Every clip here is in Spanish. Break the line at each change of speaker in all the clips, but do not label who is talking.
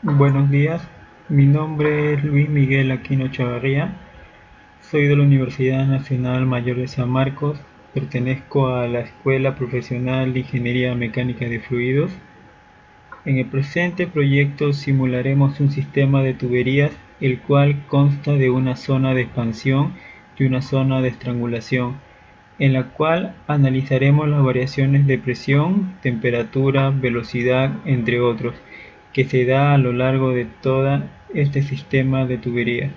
Buenos días, mi nombre es Luis Miguel Aquino Chavarría, soy de la Universidad Nacional Mayor de San Marcos, pertenezco a la Escuela Profesional de Ingeniería Mecánica de Fluidos. En el presente proyecto simularemos un sistema de tuberías el cual consta de una zona de expansión y una zona de estrangulación, en la cual analizaremos las variaciones de presión, temperatura, velocidad, entre otros, que se da a lo largo de todo este sistema de tuberías.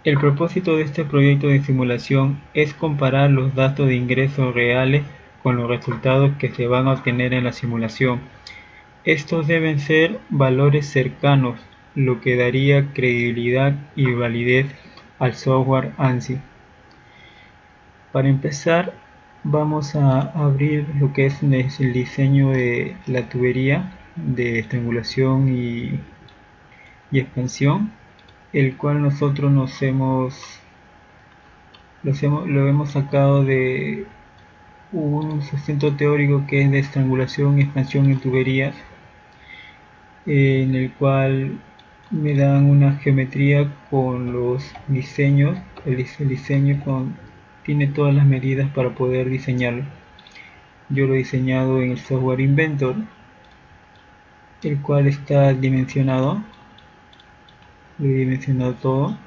El propósito de este proyecto de simulación es comparar los datos de ingresos reales con los resultados que se van a obtener en la simulación. Estos deben ser valores cercanos, lo que daría credibilidad y validez al software ANSI. Para empezar, vamos a abrir lo que es el diseño de la tubería de estrangulación y expansión, el cual nosotros lo hemos sacado de un sustento teórico que es de estrangulación y expansión en tuberías, en el cual me dan una geometría con los diseños. El diseño tiene todas las medidas para poder diseñarlo. Yo lo he diseñado en el software Inventor, el cual está dimensionado. Lo he dimensionado todo.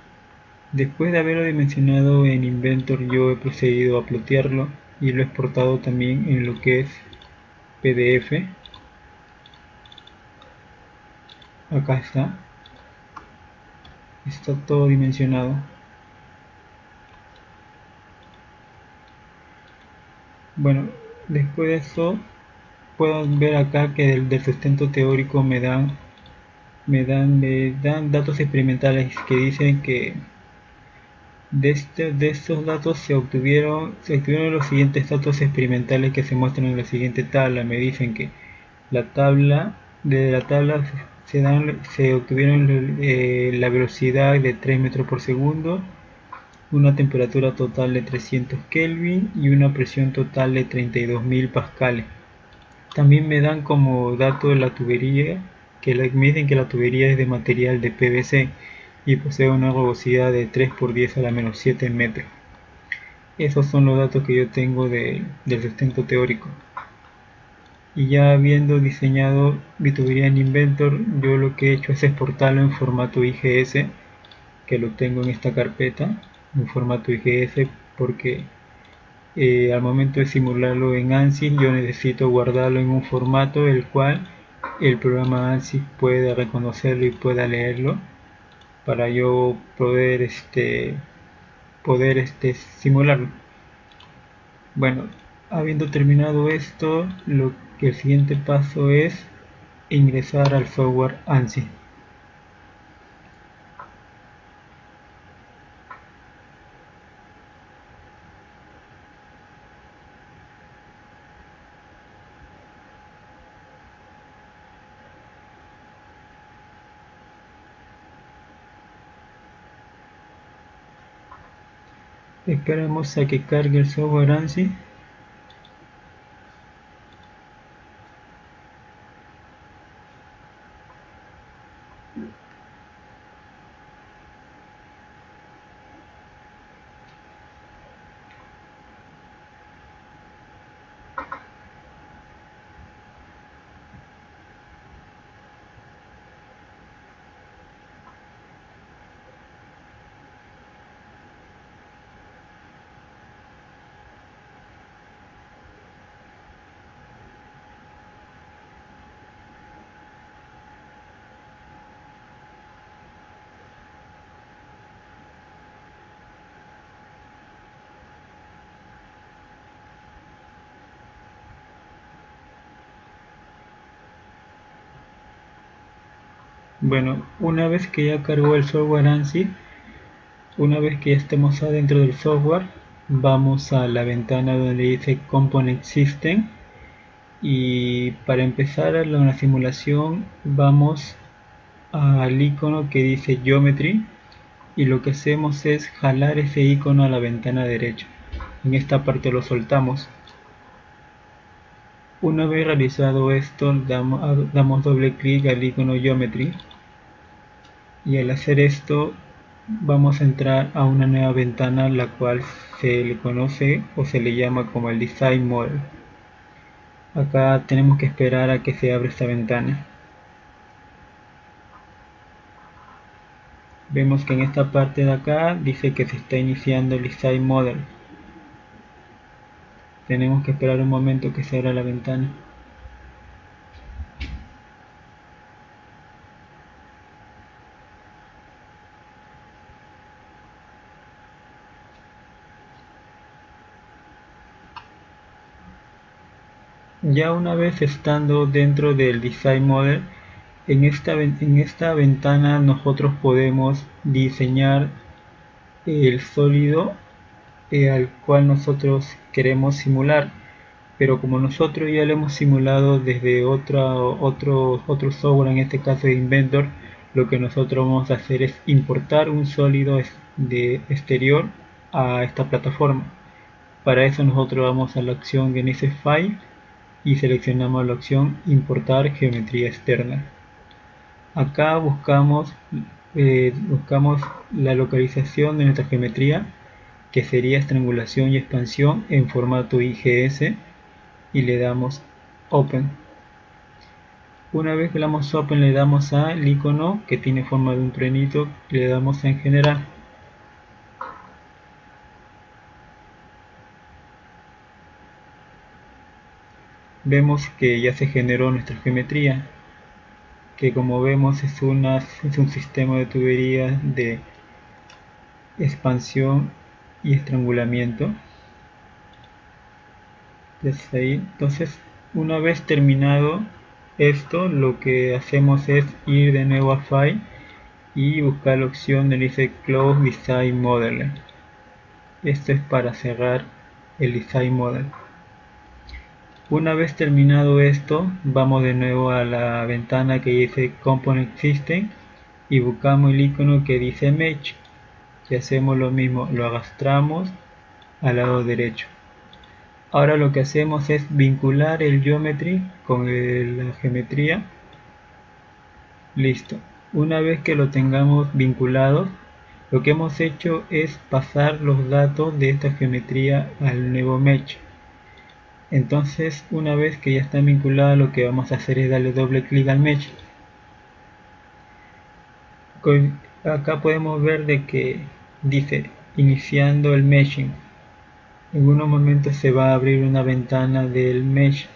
Después de haberlo dimensionado en Inventor, yo he procedido a plotearlo y lo he exportado también en lo que es PDF. Acá está todo dimensionado. Bueno, después de eso pueden ver acá que del sustento teórico me dan datos experimentales que dicen que de estos datos se obtuvieron los siguientes datos experimentales que se muestran en la siguiente tabla. Me dicen que de la tabla se obtuvieron la velocidad de 3 metros por segundo, una temperatura total de 300 Kelvin y una presión total de 32.000 pascales. También me dan como dato de la tubería, me dicen que la tubería es de material de PVC y posee una rugosidad de 3 por 10 a la menos 7 metros. Esos son los datos que yo tengo del sustento teórico. Y ya habiendo diseñado mi tubería en Inventor, yo lo que he hecho es exportarlo en formato IGS, que lo tengo en esta carpeta, en formato IGS, porque al momento de simularlo en ANSYS yo necesito guardarlo en un formato el cual el programa ANSYS pueda reconocerlo y pueda leerlo para yo poder simularlo. Bueno, habiendo terminado esto, lo que el siguiente paso es ingresar al software ANSYS. Esperamos a que cargue el software ANSYS. Bueno, una vez que ya cargó el software ANSYS, una vez que ya estemos adentro del software, vamos a la ventana donde dice Component System y para empezar la simulación vamos al icono que dice Geometry y lo que hacemos es jalar ese icono a la ventana derecha. En esta parte lo soltamos. Una vez realizado esto, damos doble clic al icono Geometry, y al hacer esto vamos a entrar a una nueva ventana, la cual se le conoce o se le llama como el Design Model. Acá tenemos que esperar a que se abra esta ventana. Vemos que en esta parte de acá dice que se está iniciando el Design Model. Tenemos que esperar un momento que se abra la ventana. Ya una vez estando dentro del Design Model, en esta ventana nosotros podemos diseñar el sólido al cual nosotros queremos simular, pero como nosotros ya lo hemos simulado desde otro software, en este caso de Inventor, lo que nosotros vamos a hacer es importar un sólido de exterior a esta plataforma. Para eso nosotros vamos a la opción que dice File y seleccionamos la opción Importar geometría externa. Acá buscamos la localización de nuestra geometría, que sería estrangulación y expansión en formato IGS, y le damos Open. Una vez que le damos Open, le damos al icono que tiene forma de un trenito, le damos en general. Vemos que ya se generó nuestra geometría, que como vemos es un sistema de tuberías de expansión y estrangulamiento. Entonces, una vez terminado esto, lo que hacemos es ir de nuevo a File y buscar la opción donde dice Close Design Model. Esto es para cerrar el Design Model. Una vez terminado esto, vamos de nuevo a la ventana que dice Component System y buscamos el icono que dice Mesh, y hacemos lo mismo, lo arrastramos al lado derecho. Ahora lo que hacemos es vincular el Geometry con la geometría. Listo. Una vez que lo tengamos vinculado, lo que hemos hecho es pasar los datos de esta geometría al nuevo Mesh. Entonces, una vez que ya están vinculados, lo que vamos a hacer es darle doble clic al Mesh. Acá podemos ver de que dice iniciando el meshing. En unos momentos se va a abrir una ventana del mesh.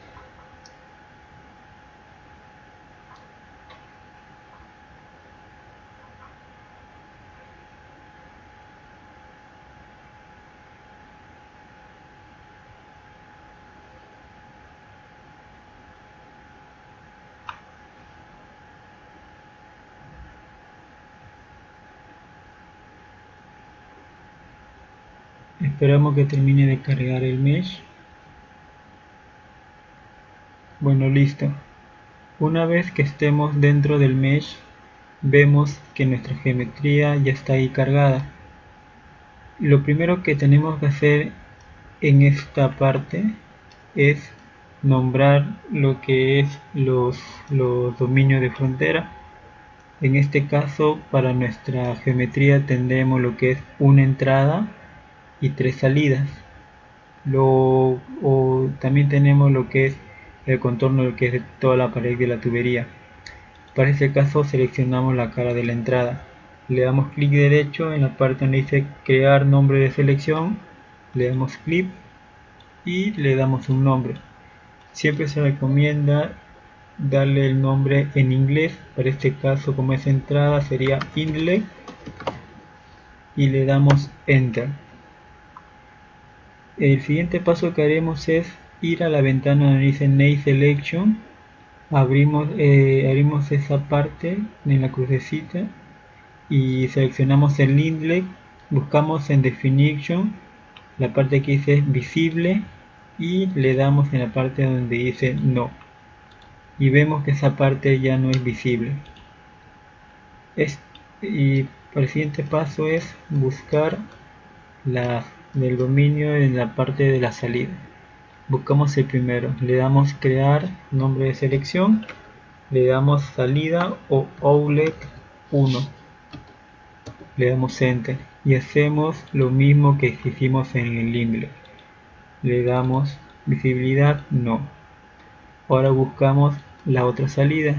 Esperamos que termine de cargar el mesh. Bueno, listo. Una vez que estemos dentro del mesh, vemos que nuestra geometría ya está ahí cargada. Lo primero que tenemos que hacer en esta parte es nombrar lo que es los dominios de frontera. En este caso, para nuestra geometría tendremos lo que es una entrada y 3 salidas. También tenemos lo que es el contorno de lo que es toda la pared de la tubería. Para este caso seleccionamos la cara de la entrada, le damos clic derecho en la parte donde dice crear nombre de selección, le damos clic y le damos un nombre. Siempre se recomienda darle el nombre en inglés. Para este caso, como es entrada, sería inlet, y le damos enter. El siguiente paso que haremos es ir a la ventana donde dice Name Selection. Abrimos esa parte en la crucecita y seleccionamos el inlet, buscamos en Definition la parte que dice visible y le damos en la parte donde dice no, y vemos que esa parte ya no es visible. Y el siguiente paso es buscar del dominio en la parte de la salida. Buscamos el primero, le damos crear nombre de selección, le damos salida o outlet 1, le damos enter y hacemos lo mismo que hicimos en el inglés. Le damos visibilidad, no. Ahora buscamos la otra salida.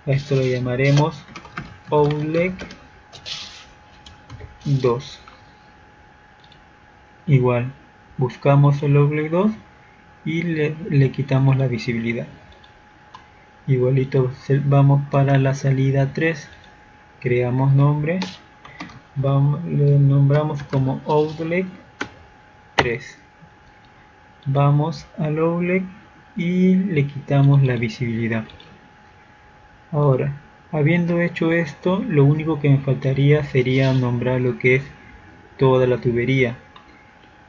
A esto lo llamaremos outlet 2. Igual, buscamos el outlet 2 y le quitamos la visibilidad. Igualito vamos para la salida 3. Creamos nombre. Le nombramos como outlet 3. Vamos al outlet y le quitamos la visibilidad. Ahora, habiendo hecho esto, lo único que me faltaría sería nombrar lo que es toda la tubería,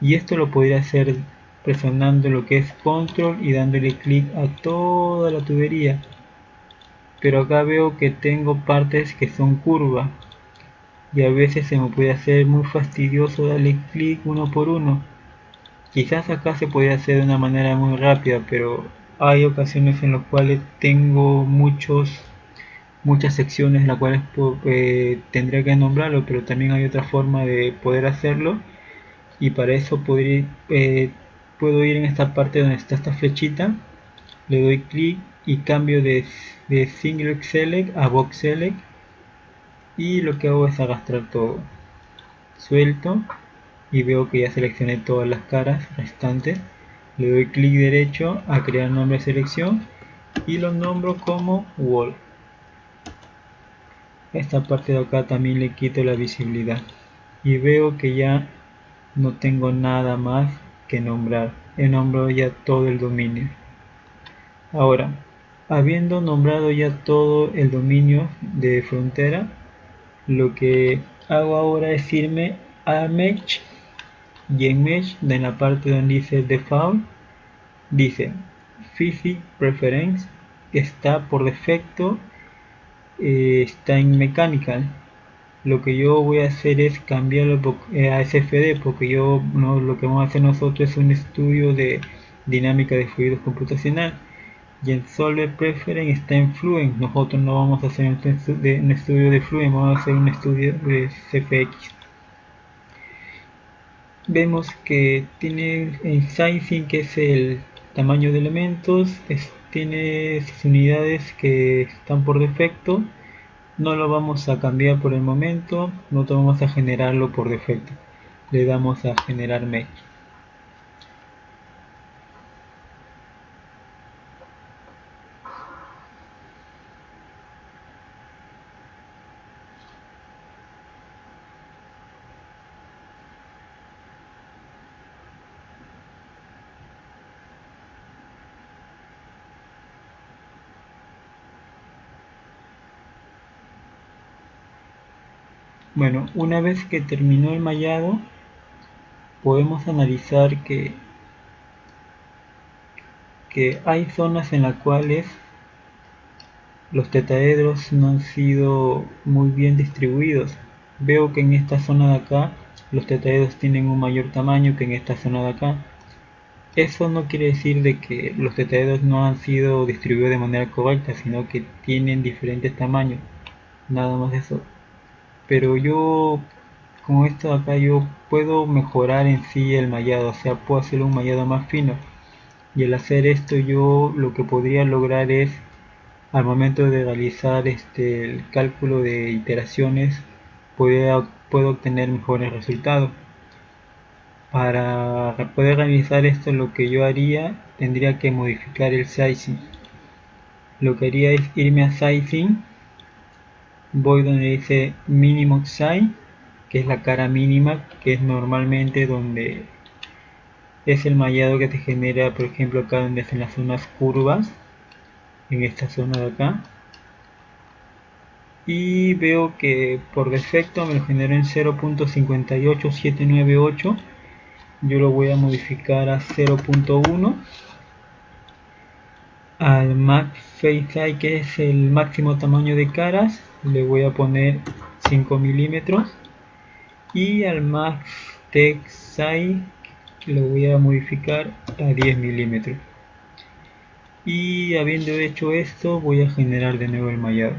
y esto lo podría hacer presionando lo que es control y dándole clic a toda la tubería, pero acá veo que tengo partes que son curvas y a veces se me puede hacer muy fastidioso darle clic uno por uno. Quizás acá se puede hacer de una manera muy rápida, pero hay ocasiones en las cuales tengo muchas secciones en las cuales tendría que nombrarlo, pero también hay otra forma de poder hacerlo, y para eso puedo ir en esta parte donde está esta flechita, le doy clic y cambio de single select a box select, y lo que hago es arrastrar todo, suelto y veo que ya seleccioné todas las caras restantes. Le doy clic derecho a crear nombre de selección y lo nombro como wall. Esta parte de acá también le quito la visibilidad y veo que ya no tengo nada más que nombrar. He nombrado ya todo el dominio. Ahora, habiendo nombrado ya todo el dominio de frontera, lo que hago ahora es irme a Mesh, y en Mesh, en la parte donde dice Default, dice Physics Preference, que está por defecto, está en Mechanical. Lo que yo voy a hacer es cambiarlo a SFD, porque lo que vamos a hacer nosotros es un estudio de dinámica de fluidos computacional, y en Solver Preference está en Fluent. Nosotros no vamos a hacer un estudio de Fluent, vamos a hacer un estudio de CFX. Vemos que tiene el sizing, que es el tamaño de elementos, tiene sus unidades que están por defecto. No lo vamos a cambiar por el momento, no vamos a generarlo por defecto. Le damos a generar mesh. Bueno, una vez que terminó el mallado, podemos analizar que hay zonas en las cuales los tetaedros no han sido muy bien distribuidos. Veo que en esta zona de acá los tetaedros tienen un mayor tamaño que en esta zona de acá. Eso no quiere decir de que los tetaedros no han sido distribuidos de manera correcta, sino que tienen diferentes tamaños, nada más eso. Pero yo con esto de acá yo puedo mejorar en sí el mallado, o sea, puedo hacer un mallado más fino, y al hacer esto yo lo que podría lograr es, al momento de realizar el cálculo de iteraciones, puedo obtener mejores resultados. Para poder realizar esto, lo que yo haría, tendría que modificar el sizing. Lo que haría es irme a sizing, voy donde dice minimum size, que es la cara mínima, que es normalmente donde es el mallado que te genera, por ejemplo acá donde hacen las zonas curvas, en esta zona de acá, y veo que por defecto me lo generó en 0.58798. yo lo voy a modificar a 0.1. al max face size, que es el máximo tamaño de caras, le voy a poner 5 milímetros, y al max text size, lo voy a modificar a 10 milímetros. Y habiendo hecho esto, voy a generar de nuevo el mallado.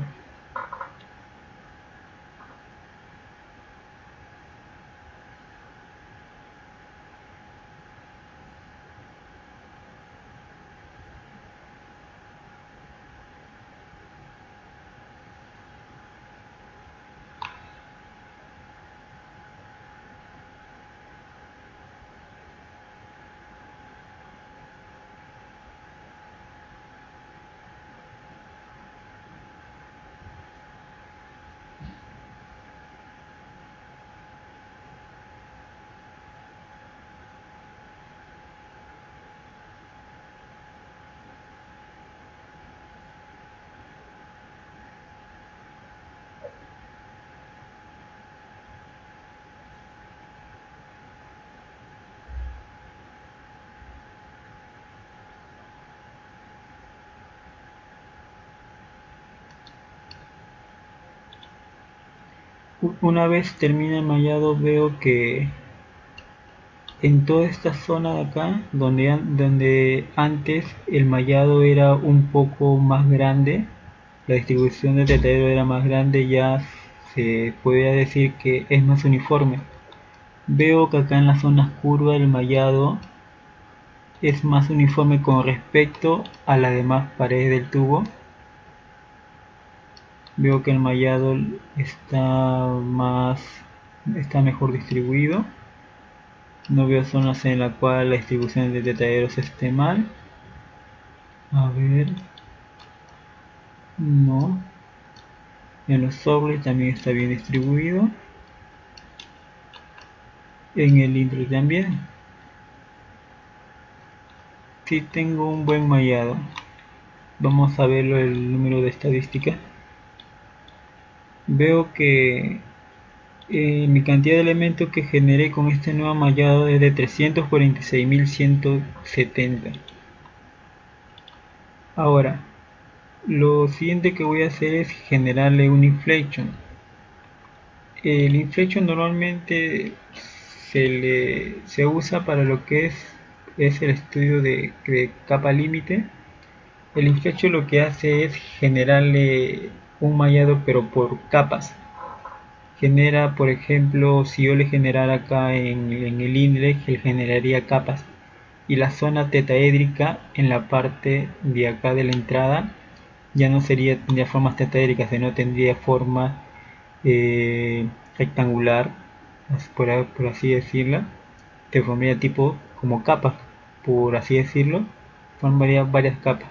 Una vez termina el mallado, veo que en toda esta zona de acá, donde antes el mallado era un poco más grande, la distribución del tetradero era más grande, ya se podría decir que es más uniforme. Veo que acá en las zonas curvas el mallado es más uniforme con respecto a las demás paredes del tubo. Veo que el mallado está mejor distribuido. No veo zonas en las cuales la distribución de tetaderos esté mal. A ver. No. En los sobles también está bien distribuido. En el intro también. Sí tengo un buen mallado. Vamos a verlo el número de estadística. Veo que mi cantidad de elementos que generé con este nuevo mallado es de 346.170. Ahora, lo siguiente que voy a hacer es generarle un inflection. El inflection normalmente se usa para lo que es el estudio de capa límite. El inflection lo que hace es generarle un mallado pero por capas. Genera, por ejemplo, si yo le generara acá en el index, él generaría capas. Y la zona tetaédrica en la parte de acá de la entrada ya no tendría formas tetaédricas, sino tendría forma rectangular, por así decirlo. Te formaría tipo como capas, por así decirlo. Formaría varias capas.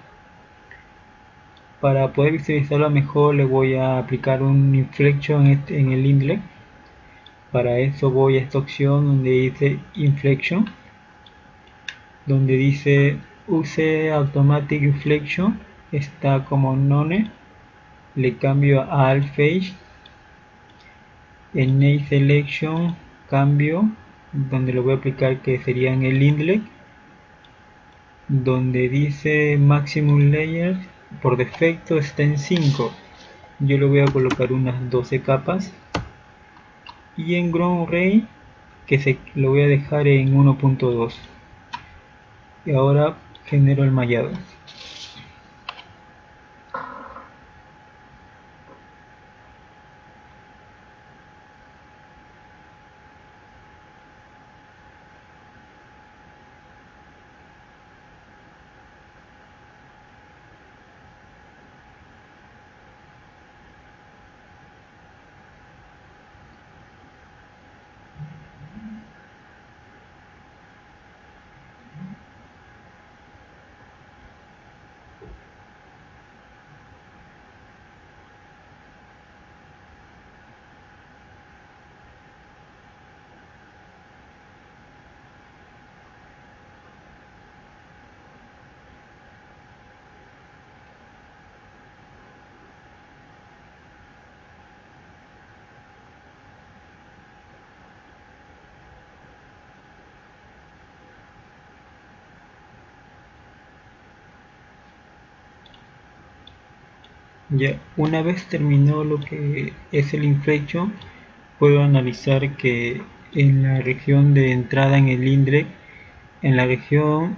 Para poder visualizarlo mejor, le voy a aplicar un inflection en el inlet. Para eso voy a esta opción donde dice inflection, donde dice use automatic inflection, está como none. Le cambio a alt phase. En Name Selection cambio donde lo voy a aplicar, que sería en el inlet, donde dice Maximum Layers, por defecto está en 5. Yo le voy a colocar unas 12 capas. Y en Ground Ray, lo voy a dejar en 1.2. Y ahora genero el mallado. Ya, una vez terminó lo que es el inflection, puedo analizar que en la región de entrada en el index en la región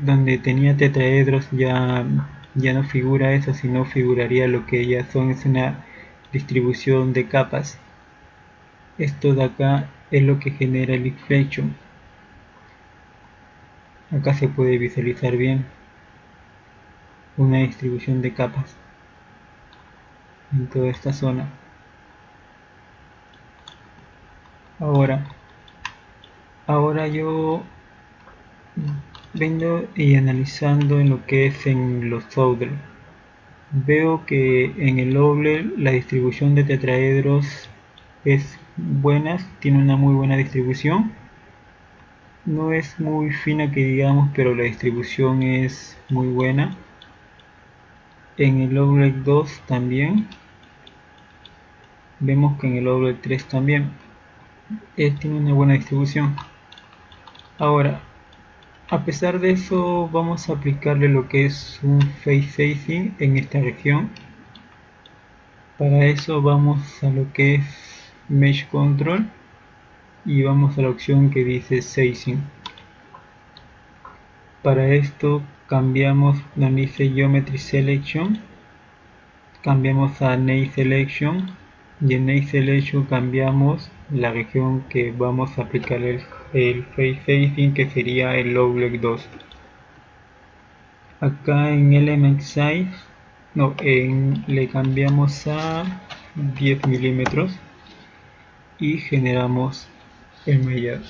donde tenía tetraedros ya no figura eso, sino figuraría lo que ya son, es una distribución de capas. Esto de acá es lo que genera el inflection. Acá se puede visualizar bien una distribución de capas en toda esta zona. Ahora yo vengo y analizando en lo que es en los solder. Veo que en el Lowler la distribución de tetraedros es buena, tiene una muy buena distribución. No es muy fina que digamos, pero la distribución es muy buena. En el Lowler 2 también. Vemos que en el Lowler 3 también tiene una buena distribución. Ahora, a pesar de eso, vamos a aplicarle lo que es un phase shifting en esta región. Para eso vamos a lo que es Mesh Control y vamos a la opción que dice Sizing. Para esto cambiamos donde dice Geometry Selection, cambiamos a Node Selection y en Node Selection cambiamos la región que vamos a aplicar el Phase Shifting, que sería el Lowleg 2. Acá en Element Size le cambiamos a 10 milímetros y generamos el mallado.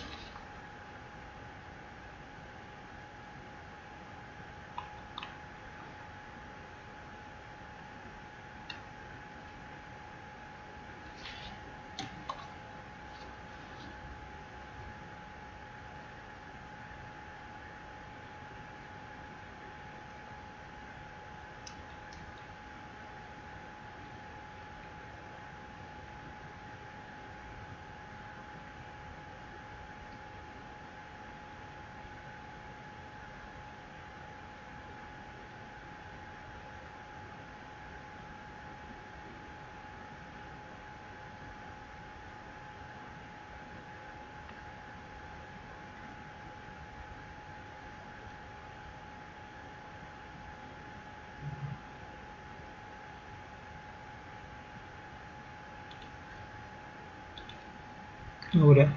Ahora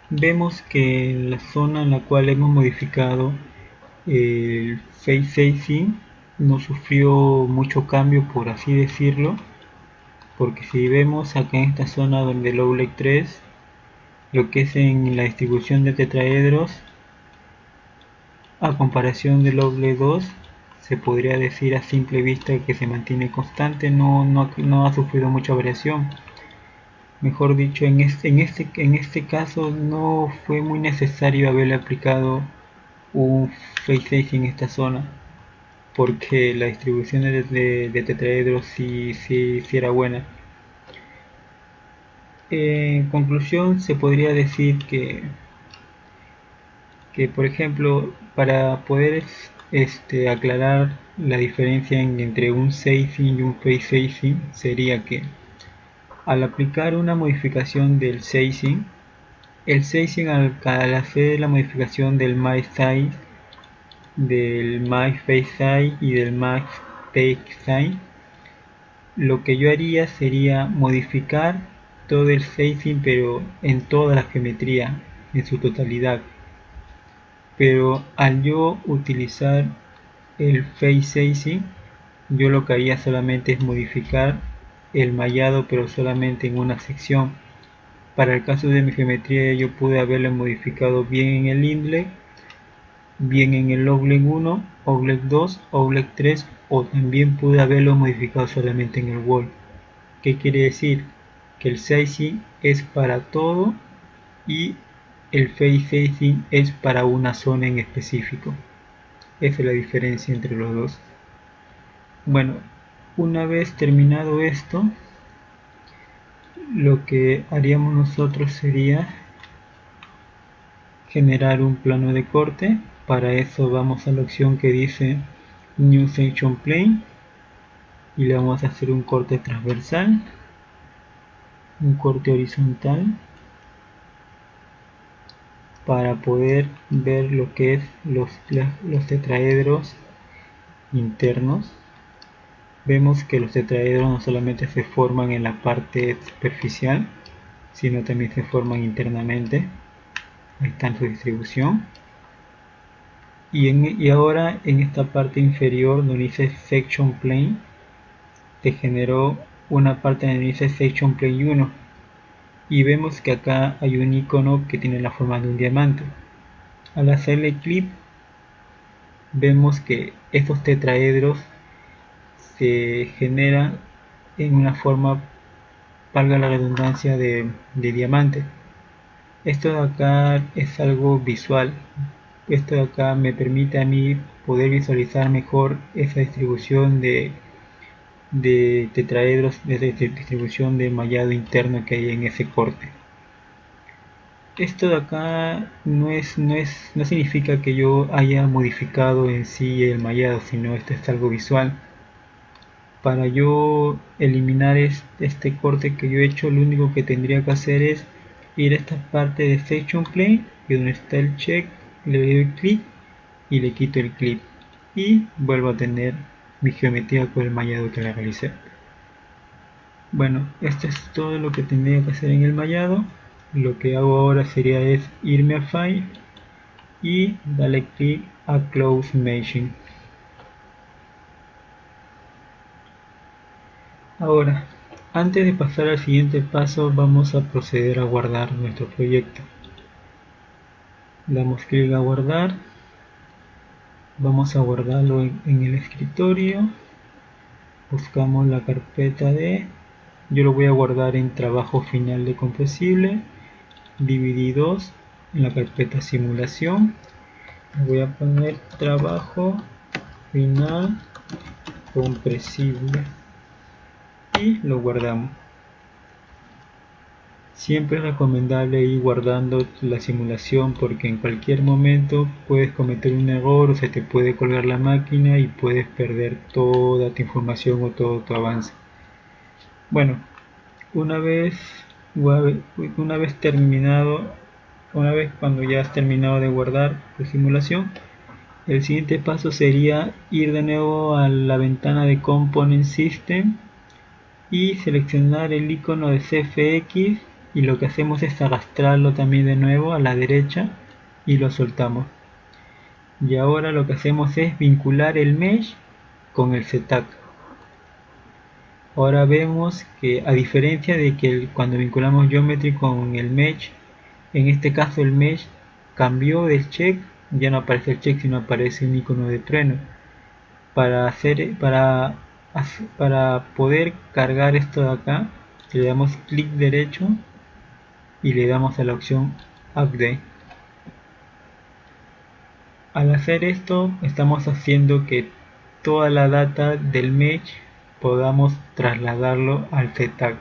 vemos que en la zona en la cual hemos modificado el Phase Shifting no sufrió mucho cambio, por así decirlo, porque si vemos acá en esta zona donde el Lowleg 3, lo que es en la distribución de tetraedros a comparación del Lowleg 2, se podría decir a simple vista que se mantiene constante, no ha sufrido mucha variación. Mejor dicho, en este caso no fue muy necesario haberle aplicado un phase shifting en esta zona, porque la distribución de tetraedros sí era buena. En conclusión, se podría decir que por ejemplo, para poder aclarar la diferencia entre un shifting y un phase shifting, sería que al aplicar una modificación del sizing, el sizing al hacer la modificación del max size, del max face size y del max take size, lo que yo haría sería modificar todo el sizing, pero en toda la geometría, en su totalidad. Pero al yo utilizar el face sizing, yo lo que haría solamente es modificar el mallado, pero solamente en una sección. Para el caso de mi geometría, yo pude haberlo modificado bien en el inlet, bien en el Oleg 1, Oleg 2, Oleg 3, o también pude haberlo modificado solamente en el wall. ¿Qué quiere decir? Que el sizing es para todo y el face sizing es para una zona en específico. Esa es la diferencia entre los dos. Bueno, una vez terminado esto, lo que haríamos nosotros sería generar un plano de corte. Para eso vamos a la opción que dice New Section Plane y le vamos a hacer un corte transversal, un corte horizontal para poder ver lo que es los tetraedros internos. Vemos que los tetraedros no solamente se forman en la parte superficial, sino también se forman internamente. Ahí está en su distribución. Y ahora en esta parte inferior donde dice Section Plane, te generó una parte donde dice Section Plane 1. Y vemos que acá hay un icono que tiene la forma de un diamante. Al hacerle clic, vemos que estos tetraedros se generan en una forma, valga la redundancia, de diamante. Esto de acá es algo visual. Esto de acá me permite a mí poder visualizar mejor esa distribución de tetraedros, de distribución de mallado interno que hay en ese corte. Esto de acá no significa que yo haya modificado en sí el mallado, sino esto es algo visual. Para yo eliminar este corte que yo he hecho, lo único que tendría que hacer es ir a esta parte de Section Plane y donde está el check, le doy clic y le quito el clip y vuelvo a tener mi geometría con el mallado que le realicé. Bueno, esto es todo lo que tendría que hacer en el mallado. Lo que hago ahora sería irme a File y darle clic a Close Meshing. Ahora, antes de pasar al siguiente paso, vamos a proceder a guardar nuestro proyecto. Damos clic a guardar. Vamos a guardarlo en el escritorio. Buscamos la carpeta yo lo voy a guardar en trabajo final de compresible, DVD2, en la carpeta simulación. Voy a poner trabajo final compresible y lo guardamos. Siempre es recomendable ir guardando la simulación porque en cualquier momento puedes cometer un error o se te puede colgar la máquina y puedes perder toda tu información o todo tu avance. Bueno, una vez cuando ya has terminado de guardar tu simulación, el siguiente paso sería ir de nuevo a la ventana de Component System y seleccionar el icono de CFX, y lo que hacemos es arrastrarlo también de nuevo a la derecha y lo soltamos. Y ahora lo que hacemos es vincular el mesh con el setup. Ahora vemos que a diferencia de que cuando vinculamos Geometry con el mesh, en este caso el mesh cambió del check, ya no aparece el check sino aparece un icono de trueno. Para poder cargar esto de acá, le damos clic derecho y le damos a la opción Update. Al hacer esto estamos haciendo que toda la data del mesh podamos trasladarlo al setup.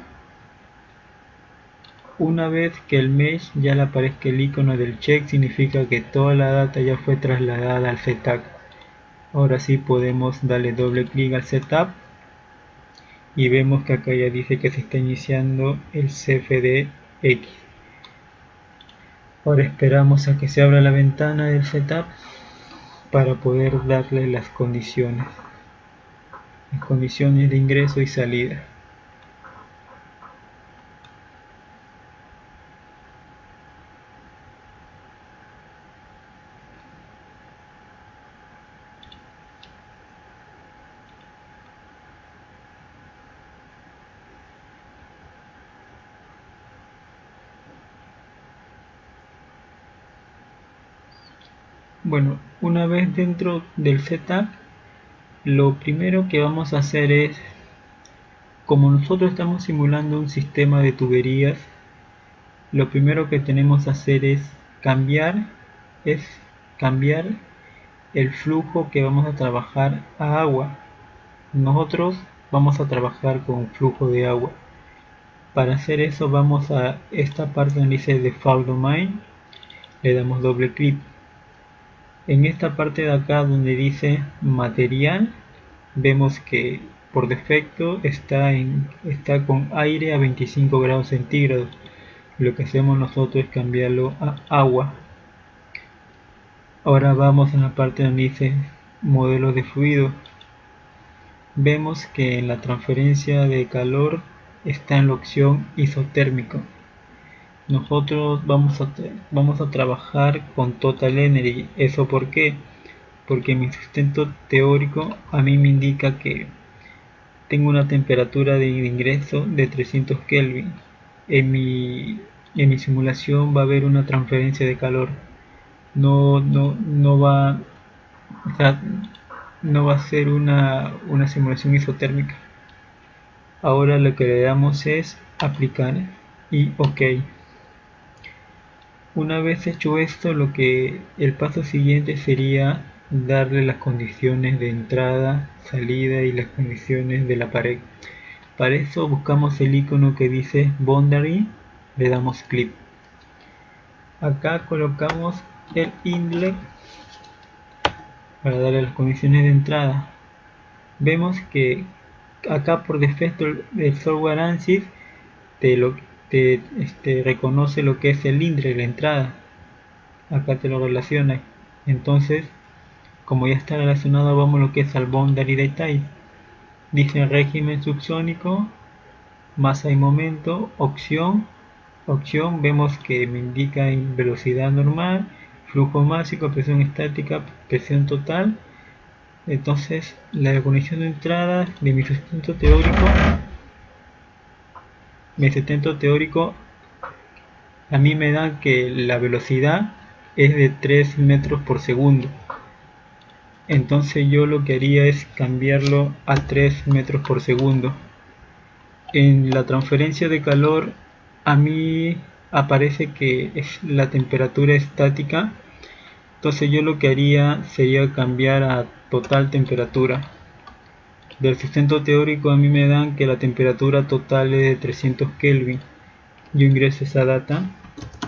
Una vez que el mesh ya le aparezca el icono del check, significa que toda la data ya fue trasladada al setup. Ahora sí podemos darle doble clic al setup y vemos que acá ya dice que se está iniciando el CFDX. Ahora esperamos a que se abra la ventana del setup para poder darle las condiciones de ingreso y salida. Bueno, una vez dentro del setup, lo primero que vamos a hacer es, como nosotros estamos simulando un sistema de tuberías, lo primero que tenemos que hacer es cambiar el flujo que vamos a trabajar a agua. Nosotros vamos a trabajar con flujo de agua. Para hacer eso vamos a esta parte donde dice Default Domain, le damos doble clic. En esta parte de acá donde dice material, vemos que por defecto está con aire a 25 grados centígrados. Lo que hacemos nosotros es cambiarlo a agua. Ahora vamos a la parte donde dice modelos de fluido. Vemos que en la transferencia de calor está en la opción isotérmico. Nosotros vamos a trabajar con Total Energy. ¿Eso por qué? Porque mi sustento teórico a mí me indica que tengo una temperatura de ingreso de 300 Kelvin. En mi simulación va a haber una transferencia de calor. No va, o sea, no va a ser una simulación isotérmica. Ahora lo que le damos es aplicar y OK. Una vez hecho esto, el paso siguiente sería darle las condiciones de entrada, salida y las condiciones de la pared. Para eso buscamos el icono que dice Boundary, le damos clic. Acá colocamos el inlet para darle las condiciones de entrada. Vemos que acá por defecto el software ANSYS te reconoce lo que es el inlet, la entrada. Acá te lo relaciona. Entonces, como ya está relacionado, vamos a lo que es al Boundary Detail. Dice régimen subsónico, masa y momento, opción, vemos que me indica en velocidad normal, flujo máximo, presión estática, presión total. Entonces la condición de entrada de mi sustento teórico a mí me da que la velocidad es de 3 metros por segundo. Entonces yo lo que haría es cambiarlo a 3 metros por segundo. En la transferencia de calor a mí aparece que es la temperatura estática. Entonces yo lo que haría sería cambiar a total temperatura. Del sustento teórico a mí me dan que la temperatura total es de 300 Kelvin. Yo ingreso esa data,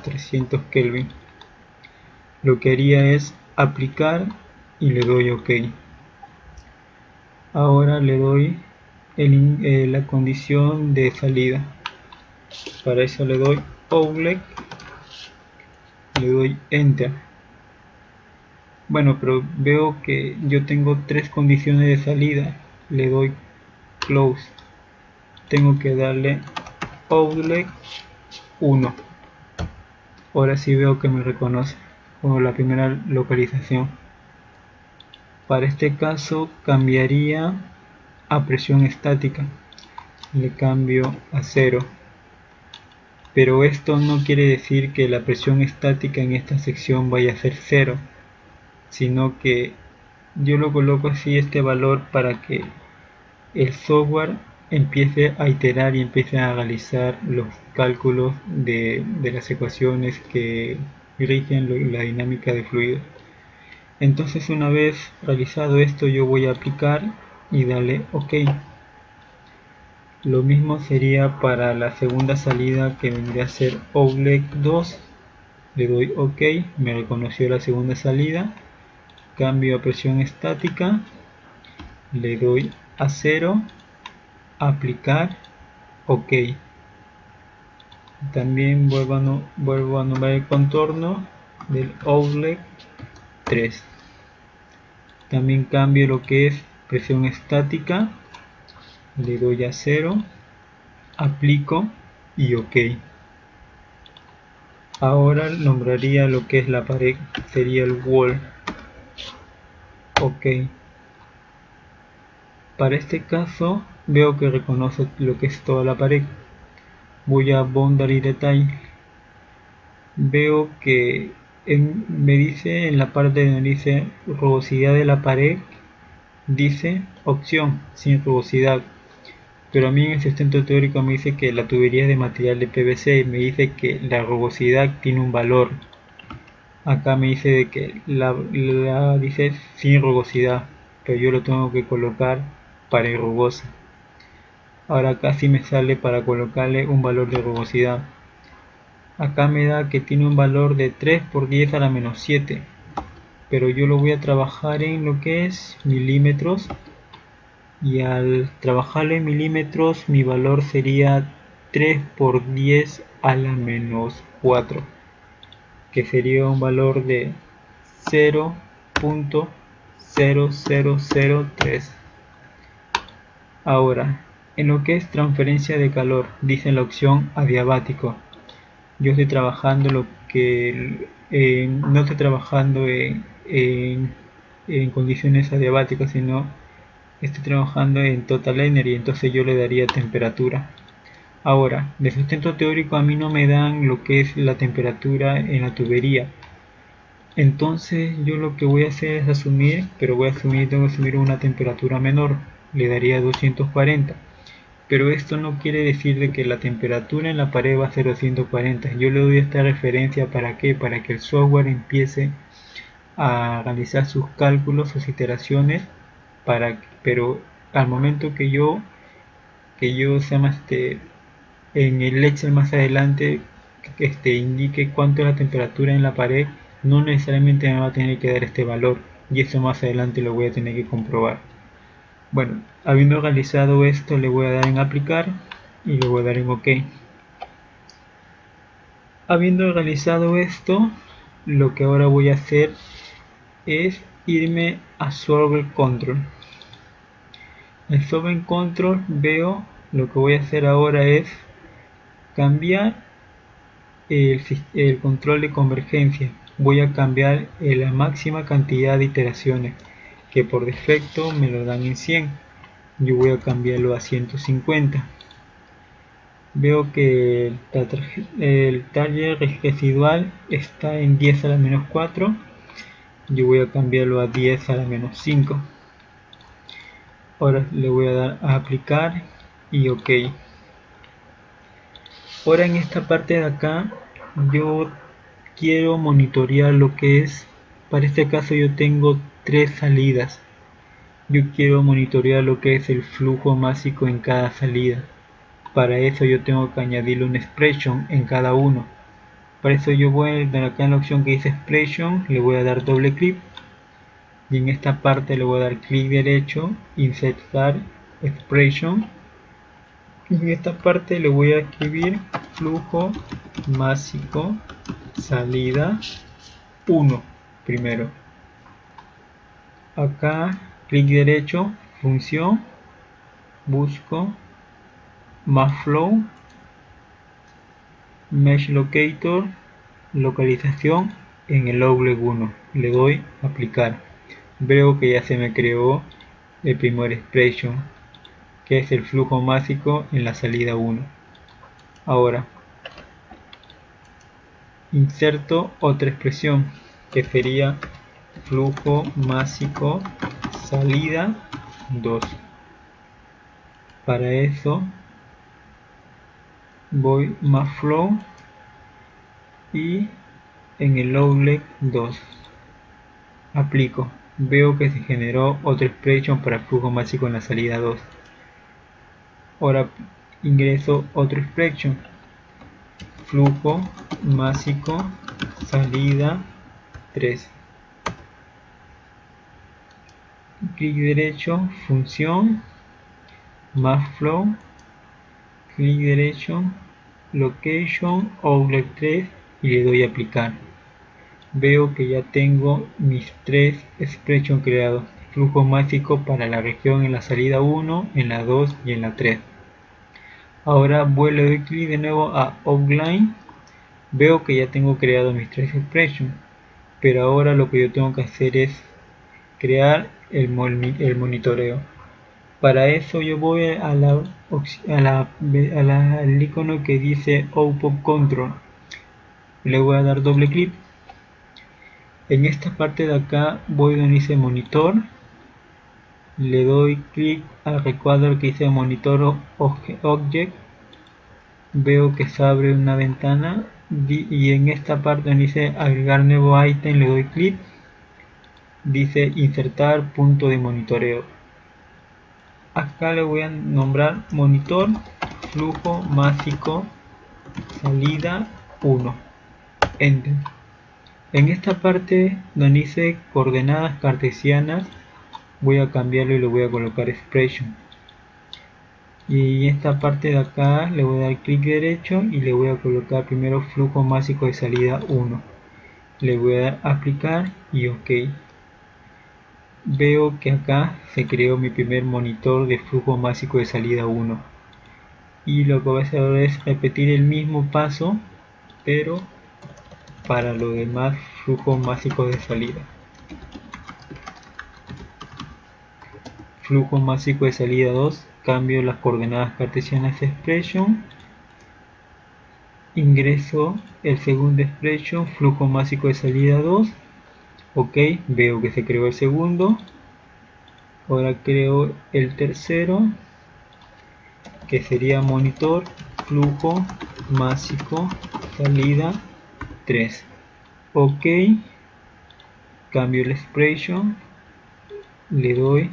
300 Kelvin. Lo que haría es aplicar y le doy OK. Ahora le doy la condición de salida. Para eso le doy Outlet, le doy Enter. Bueno, pero veo que yo tengo 3 condiciones de salida. Le doy Close. Tengo que darle Outlet 1. Ahora sí veo que me reconoce como la primera localización. Para este caso cambiaría a presión estática. Le cambio a 0. Pero esto no quiere decir que la presión estática en esta sección vaya a ser 0, sino que yo lo coloco así este valor para que el software empiece a iterar y empiece a realizar los cálculos de las ecuaciones que rigen la dinámica de fluidos. Entonces una vez realizado esto yo voy a aplicar y darle OK. Lo mismo sería para la segunda salida, que vendría a ser Outlet 2. Le doy OK, me reconoció la segunda salida. Cambio a presión estática, le doy a 0, aplicar, OK. También vuelvo a nombrar el contorno del Outlet 3. También cambio lo que es presión estática, le doy a 0, aplico y OK. Ahora nombraría lo que es la pared, sería el wall. OK. Para este caso veo que reconoce lo que es toda la pared. Voy a Boundary Detail. Veo que me dice en la parte donde dice rugosidad de la pared, dice opción sin rugosidad. Pero a mí en el sustento teórico me dice que la tubería es de material de PVC y me dice que la rugosidad tiene un valor. Acá me dice de que dice sin rugosidad, pero yo lo tengo que colocar para rugosa. Ahora acá sí me sale para colocarle un valor de rugosidad. Acá me da que tiene un valor de 3 por 10 a la menos 7, pero yo lo voy a trabajar en lo que es milímetros, y al trabajarlo en milímetros mi valor sería 3 por 10 a la menos 4, que sería un valor de 0.0003. Ahora, en lo que es transferencia de calor, dice la opción adiabático. Yo estoy trabajando no estoy trabajando en condiciones adiabáticas, sino estoy trabajando en total energy, entonces yo le daría temperatura. Ahora, de sustento teórico a mí no me dan lo que es la temperatura en la tubería. Entonces yo lo que voy a hacer es asumir, tengo que asumir una temperatura menor, le daría 240. Pero esto no quiere decir de que la temperatura en la pared va a ser 240. Yo le doy esta referencia ¿para qué? Para que el software empiece a realizar sus cálculos, sus iteraciones, pero al momento que yo en el Excel más adelante indique cuánto es la temperatura en la pared, no necesariamente me va a tener que dar este valor, y eso más adelante lo voy a tener que comprobar. Bueno, habiendo realizado esto, le voy a dar en aplicar y le voy a dar en OK. Habiendo realizado esto, lo que ahora voy a hacer es irme a Solver Control. En Solver Control veo, lo que voy a hacer ahora es cambiar el control de convergencia. Voy a cambiar la máxima cantidad de iteraciones, que por defecto me lo dan en 100. Yo voy a cambiarlo a 150. Veo que el taller residual está en 10 a la menos 4. Yo voy a cambiarlo a 10 a la menos 5. Ahora le voy a dar a aplicar y OK. Ahora en esta parte de acá yo quiero monitorear lo que es, para este caso yo tengo 3 salidas. Yo quiero monitorear lo que es el flujo másico en cada salida. Para eso yo tengo que añadirle una expression en cada uno. Para eso yo voy a dar acá en la opción que dice expression, le voy a dar doble clic y en esta parte le voy a dar clic derecho, insertar expression, y en esta parte le voy a escribir flujo másico salida 1 primero. Acá clic derecho, función, busco MathFlow, Mesh Locator, localización en el Outlet 1. Le doy aplicar. Veo que ya se me creó el primer expression, que es el flujo másico en la salida 1. Ahora inserto otra expresión que sería flujo másico salida 2. Para eso voy MathFlow y en el Outlet 2 aplico. Veo que se generó otra expression para flujo másico en la salida 2. Ahora ingreso otro expression, flujo másico salida 3. Clic derecho, función, MathFlow, clic derecho, location, outlet 3 y le doy a aplicar. Veo que ya tengo mis 3 expressions creados. Flujo másico para la región en la salida 1, en la 2 y en la 3. Ahora le doy clic de nuevo a Outline. Veo que ya tengo creado mis 3 expressions. Pero ahora lo que yo tengo que hacer es crear el monitoreo. Para eso yo voy al icono que dice Output Control. Le voy a dar doble clic. En esta parte de acá voy donde dice monitor, le doy clic al recuadro que dice monitor object, veo que se abre una ventana y en esta parte donde dice agregar nuevo ítem le doy clic, dice insertar punto de monitoreo. Acá le voy a nombrar monitor flujo másico salida 1, enter. En esta parte donde dice coordenadas cartesianas voy a cambiarlo y le voy a colocar expression. Y en esta parte de acá le voy a dar clic derecho y le voy a colocar primero flujo másico de salida 1. Le voy a dar a aplicar y ok. Veo que acá se creó mi primer monitor de flujo másico de salida 1. Y lo que voy a hacer es repetir el mismo paso, pero para los demás flujos máxicos de salida. Flujo másico de salida 2, cambio las coordenadas cartesianas expression, ingreso el segundo expression, flujo másico de salida 2, ok, veo que se creó el segundo, ahora creo el tercero, que sería monitor, flujo másico, salida 3, ok, cambio la expression, le doy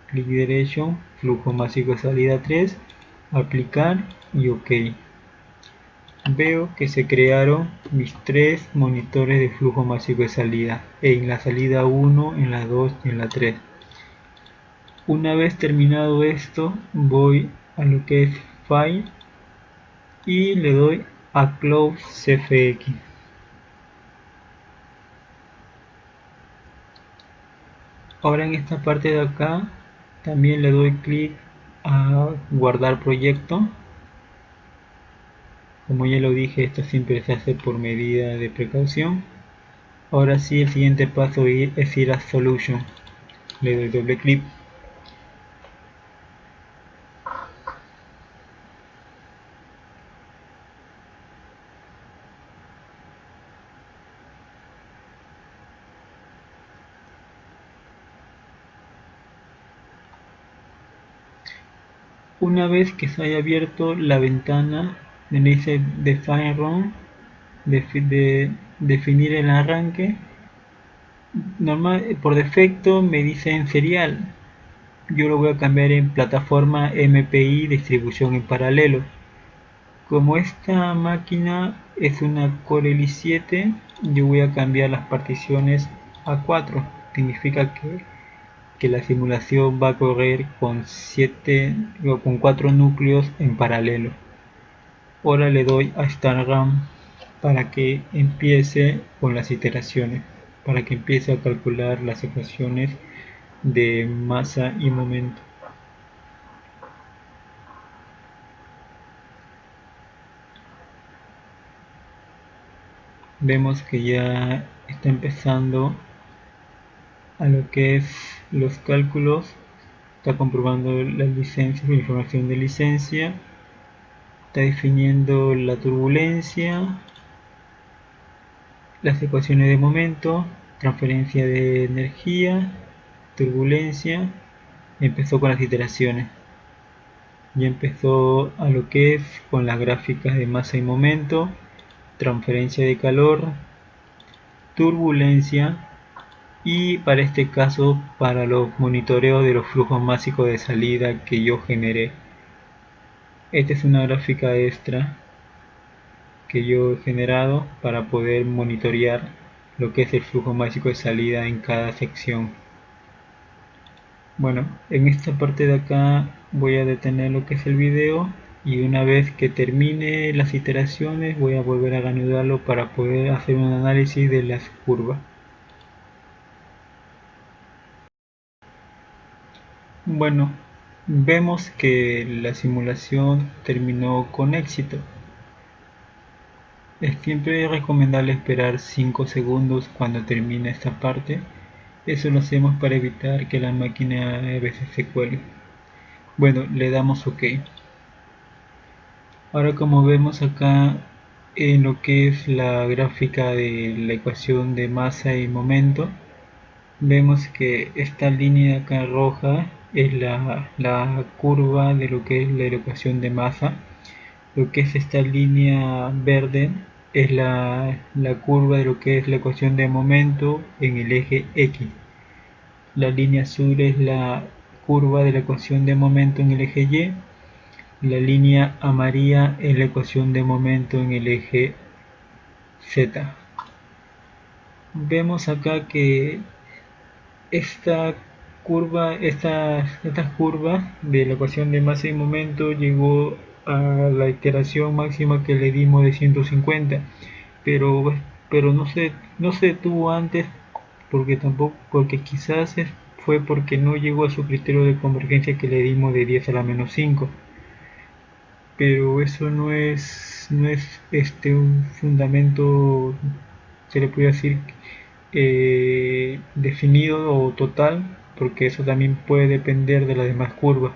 clic derecho, flujo másico salida 3, aplicar y ok. Veo que se crearon mis tres monitores de flujo másico de salida, en la salida 1, en la 2 y en la 3. Una vez terminado esto, voy a lo que es File y le doy a Close CFX. Ahora en esta parte de acá también le doy clic a guardar proyecto. Como ya lo dije, esto siempre se hace por medida de precaución. Ahora sí, el siguiente paso es ir a Solution. Le doy doble clic. Una vez que se haya abierto la ventana, le dice Define Run, definir el arranque. Por defecto me dice en serial. Yo lo voy a cambiar en plataforma MPI distribución en paralelo. Como esta máquina es una Core i7, yo voy a cambiar las particiones a 4. Significa que la simulación va a correr con 4 núcleos en paralelo. Ahora le doy a Start Run para que empiece con las iteraciones, para que empiece a calcular las ecuaciones de masa y momento. Vemos que ya está empezando a lo que es los cálculos, está comprobando las licencias, la información de licencia, está definiendo la turbulencia, las ecuaciones de momento, transferencia de energía, turbulencia. Empezó con las iteraciones, ya empezó a lo que es con las gráficas de masa y momento, transferencia de calor, turbulencia, y para este caso para los monitoreos de los flujos máxicos de salida que yo generé. Esta es una gráfica extra que yo he generado para poder monitorear lo que es el flujo máxico de salida en cada sección. Bueno, en esta parte de acá voy a detener lo que es el video, y una vez que termine las iteraciones voy a volver a reanudarlo para poder hacer un análisis de las curvas. Bueno, vemos que la simulación terminó con éxito. Es siempre recomendable esperar 5 segundos cuando termine esta parte. Eso lo hacemos para evitar que la máquina a veces se cuelgue. Bueno, le damos OK. Ahora, como vemos acá en lo que es la gráfica de la ecuación de masa y momento, vemos que esta línea acá roja es la curva de lo que es la ecuación de masa. Lo que es esta línea verde es la curva de lo que es la ecuación de momento en el eje X. La línea azul es la curva de la ecuación de momento en el eje Y. La línea amarilla es la ecuación de momento en el eje Z. Vemos acá que estas curvas de la ecuación de masa y momento llegó a la iteración máxima que le dimos de 150, pero pero no se detuvo antes porque quizás fue porque no llegó a su criterio de convergencia que le dimos de 10 a la menos 5, pero eso no es un fundamento, se le puede decir, definido o total, porque eso también puede depender de las demás curvas.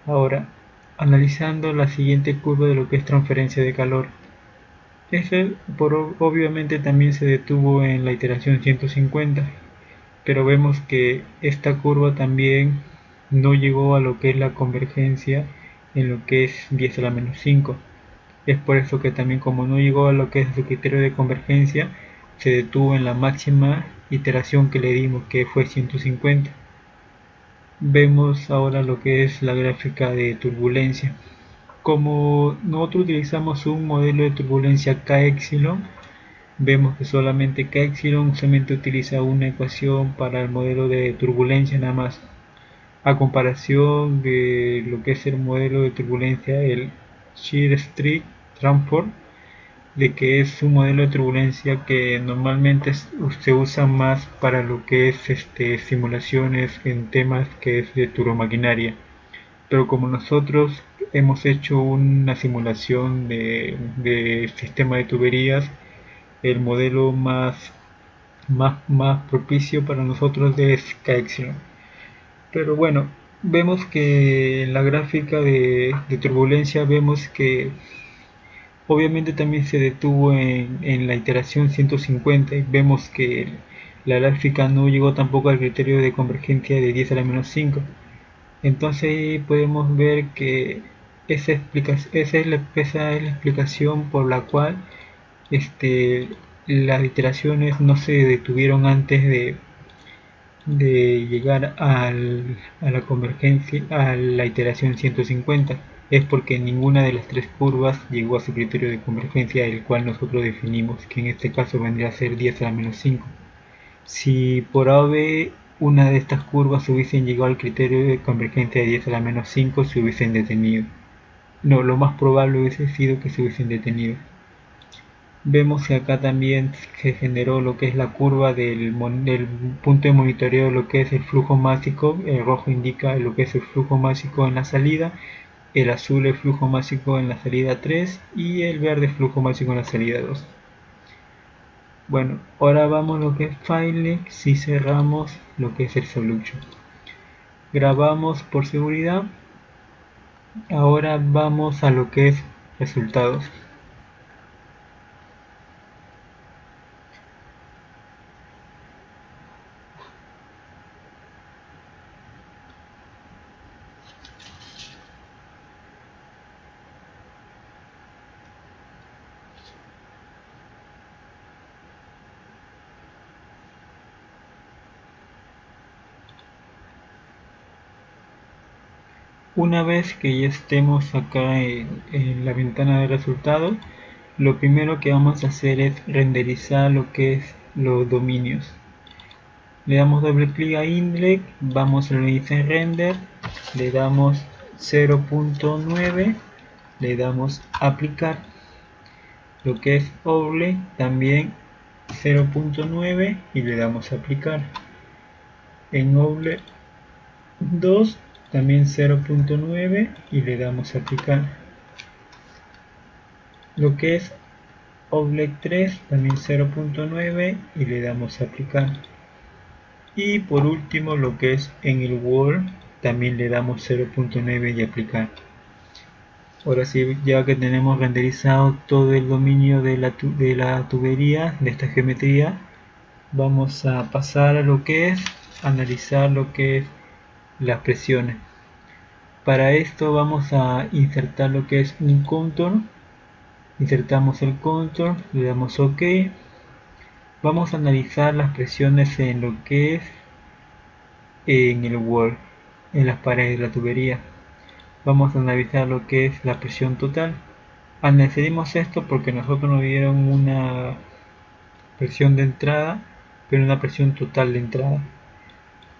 Ahora, analizando la siguiente curva de lo que es transferencia de calor, ese obviamente también se detuvo en la iteración 150, pero vemos que esta curva también no llegó a lo que es la convergencia en lo que es 10 a la menos 5. Es por eso que también, como no llegó a lo que es su criterio de convergencia, se detuvo en la máxima iteración que le dimos, que fue 150. Vemos ahora lo que es la gráfica de turbulencia. Como nosotros utilizamos un modelo de turbulencia K-epsilon, vemos que solamente K-epsilon solamente utiliza una ecuación para el modelo de turbulencia nada más, a comparación de lo que es el modelo de turbulencia, el Shear Street Transport, de que es un modelo de turbulencia que normalmente se usa más para lo que es simulaciones en temas que es de turbomaquinaria. Pero como nosotros hemos hecho una simulación de sistema de tuberías, el modelo más propicio para nosotros es K-epsilon. Pero bueno, vemos que en la gráfica de turbulencia vemos que obviamente también se detuvo en la iteración 150 y vemos que la gráfica no llegó tampoco al criterio de convergencia de 10 a la menos 5. Entonces podemos ver que esa es la explicación por la cual este, las iteraciones no se detuvieron antes de llegar a la convergencia, a la iteración 150. Es porque ninguna de las tres curvas llegó a su criterio de convergencia, el cual nosotros definimos, que en este caso vendría a ser 10 a la menos 5. Si por A o B una de estas curvas hubiesen llegado al criterio de convergencia de 10 a la menos 5, se hubiesen detenido. No, lo más probable hubiese sido que se hubiesen detenido. Vemos que acá también se generó lo que es la curva del punto de monitoreo de lo que es el flujo másico. El rojo indica lo que es el flujo másico en la salida, el azul el flujo másico en la salida 3 y el verde flujo másico en la salida 2. Bueno, ahora vamos a lo que es File si cerramos lo que es el solution. Grabamos por seguridad. Ahora vamos a lo que es resultados. Una vez que ya estemos acá en la ventana de resultados, lo primero que vamos a hacer es renderizar lo que es los dominios. Le damos doble clic a Inlet, vamos a lo que dice render, le damos 0.9, le damos aplicar. Lo que es overlay también 0.9 y le damos aplicar. En overlay 2 también 0.9 y le damos aplicar. Lo que es overlay 3 también 0.9 y le damos aplicar. Y por último lo que es en el wall también le damos 0.9 y aplicar. Ahora sí, ya que tenemos renderizado todo el dominio de la tubería, de esta geometría, vamos a pasar a lo que es analizar lo que es las presiones. Para esto vamos a insertar lo que es un contour. Insertamos el contour, le damos OK. Vamos a analizar las presiones en lo que es en el wall, en las paredes de la tubería. Vamos a analizar lo que es la presión total. Analizaremos esto porque nosotros nos dieron una presión de entrada, pero una presión total de entrada.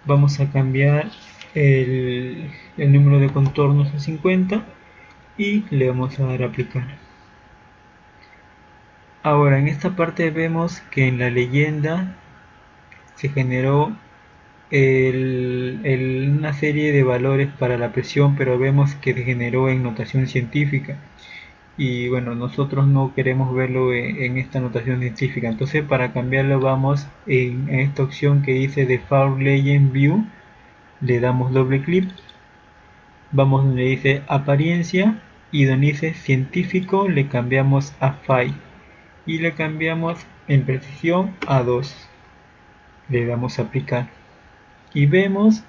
Vamos a cambiar el número de contornos a 50 y le vamos a dar a aplicar. Ahora, en esta parte vemos que en la leyenda se generó una serie de valores para la presión, pero vemos que se generó en notación científica. Y bueno, nosotros no queremos verlo en esta notación científica. Entonces, para cambiarlo, vamos en esta opción que dice Default Legend View, le damos doble clic, vamos donde dice apariencia y donde dice científico le cambiamos a Phi y le cambiamos en precisión a 2. Le damos a aplicar y vemos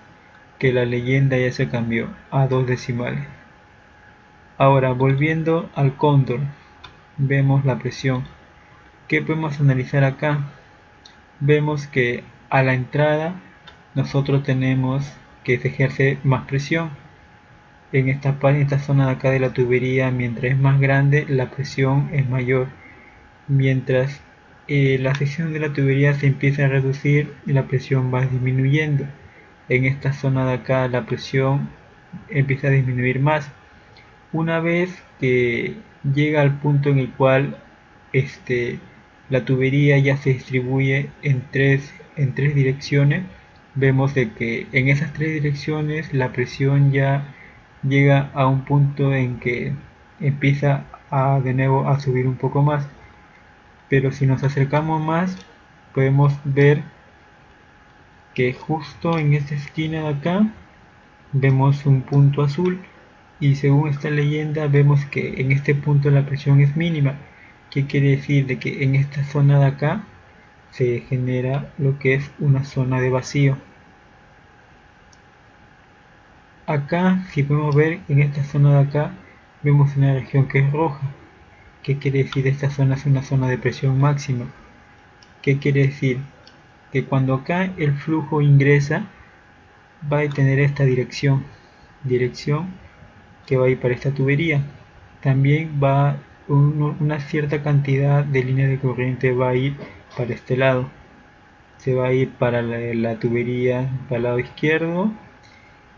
que la leyenda ya se cambió a 2 decimales. Ahora, volviendo al cóndor, vemos la presión. ¿Qué podemos analizar acá? Vemos que a la entrada nosotros tenemos que se ejerce más presión. En esta zona de acá de la tubería, mientras es más grande, la presión es mayor. Mientras la sección de la tubería se empieza a reducir, la presión va disminuyendo. En esta zona de acá la presión empieza a disminuir más. Una vez que llega al punto en el cual la tubería ya se distribuye en tres direcciones, vemos de que en esas tres direcciones la presión ya llega a un punto en que empieza de nuevo a subir un poco más. Pero si nos acercamos más, podemos ver que justo en esta esquina de acá vemos un punto azul, y según esta leyenda vemos que en este punto la presión es mínima. ¿Qué quiere decir? De que en esta zona de acá se genera lo que es una zona de vacío. Acá, si podemos ver, en esta zona de acá vemos una región que es roja. ¿Qué quiere decir? Esta zona es una zona de presión máxima. ¿Qué quiere decir? Que cuando acá el flujo ingresa, va a tener esta dirección que va a ir para esta tubería. También va una cierta cantidad de línea de corriente va a ir para este lado. Se va a ir para la tubería para el lado izquierdo,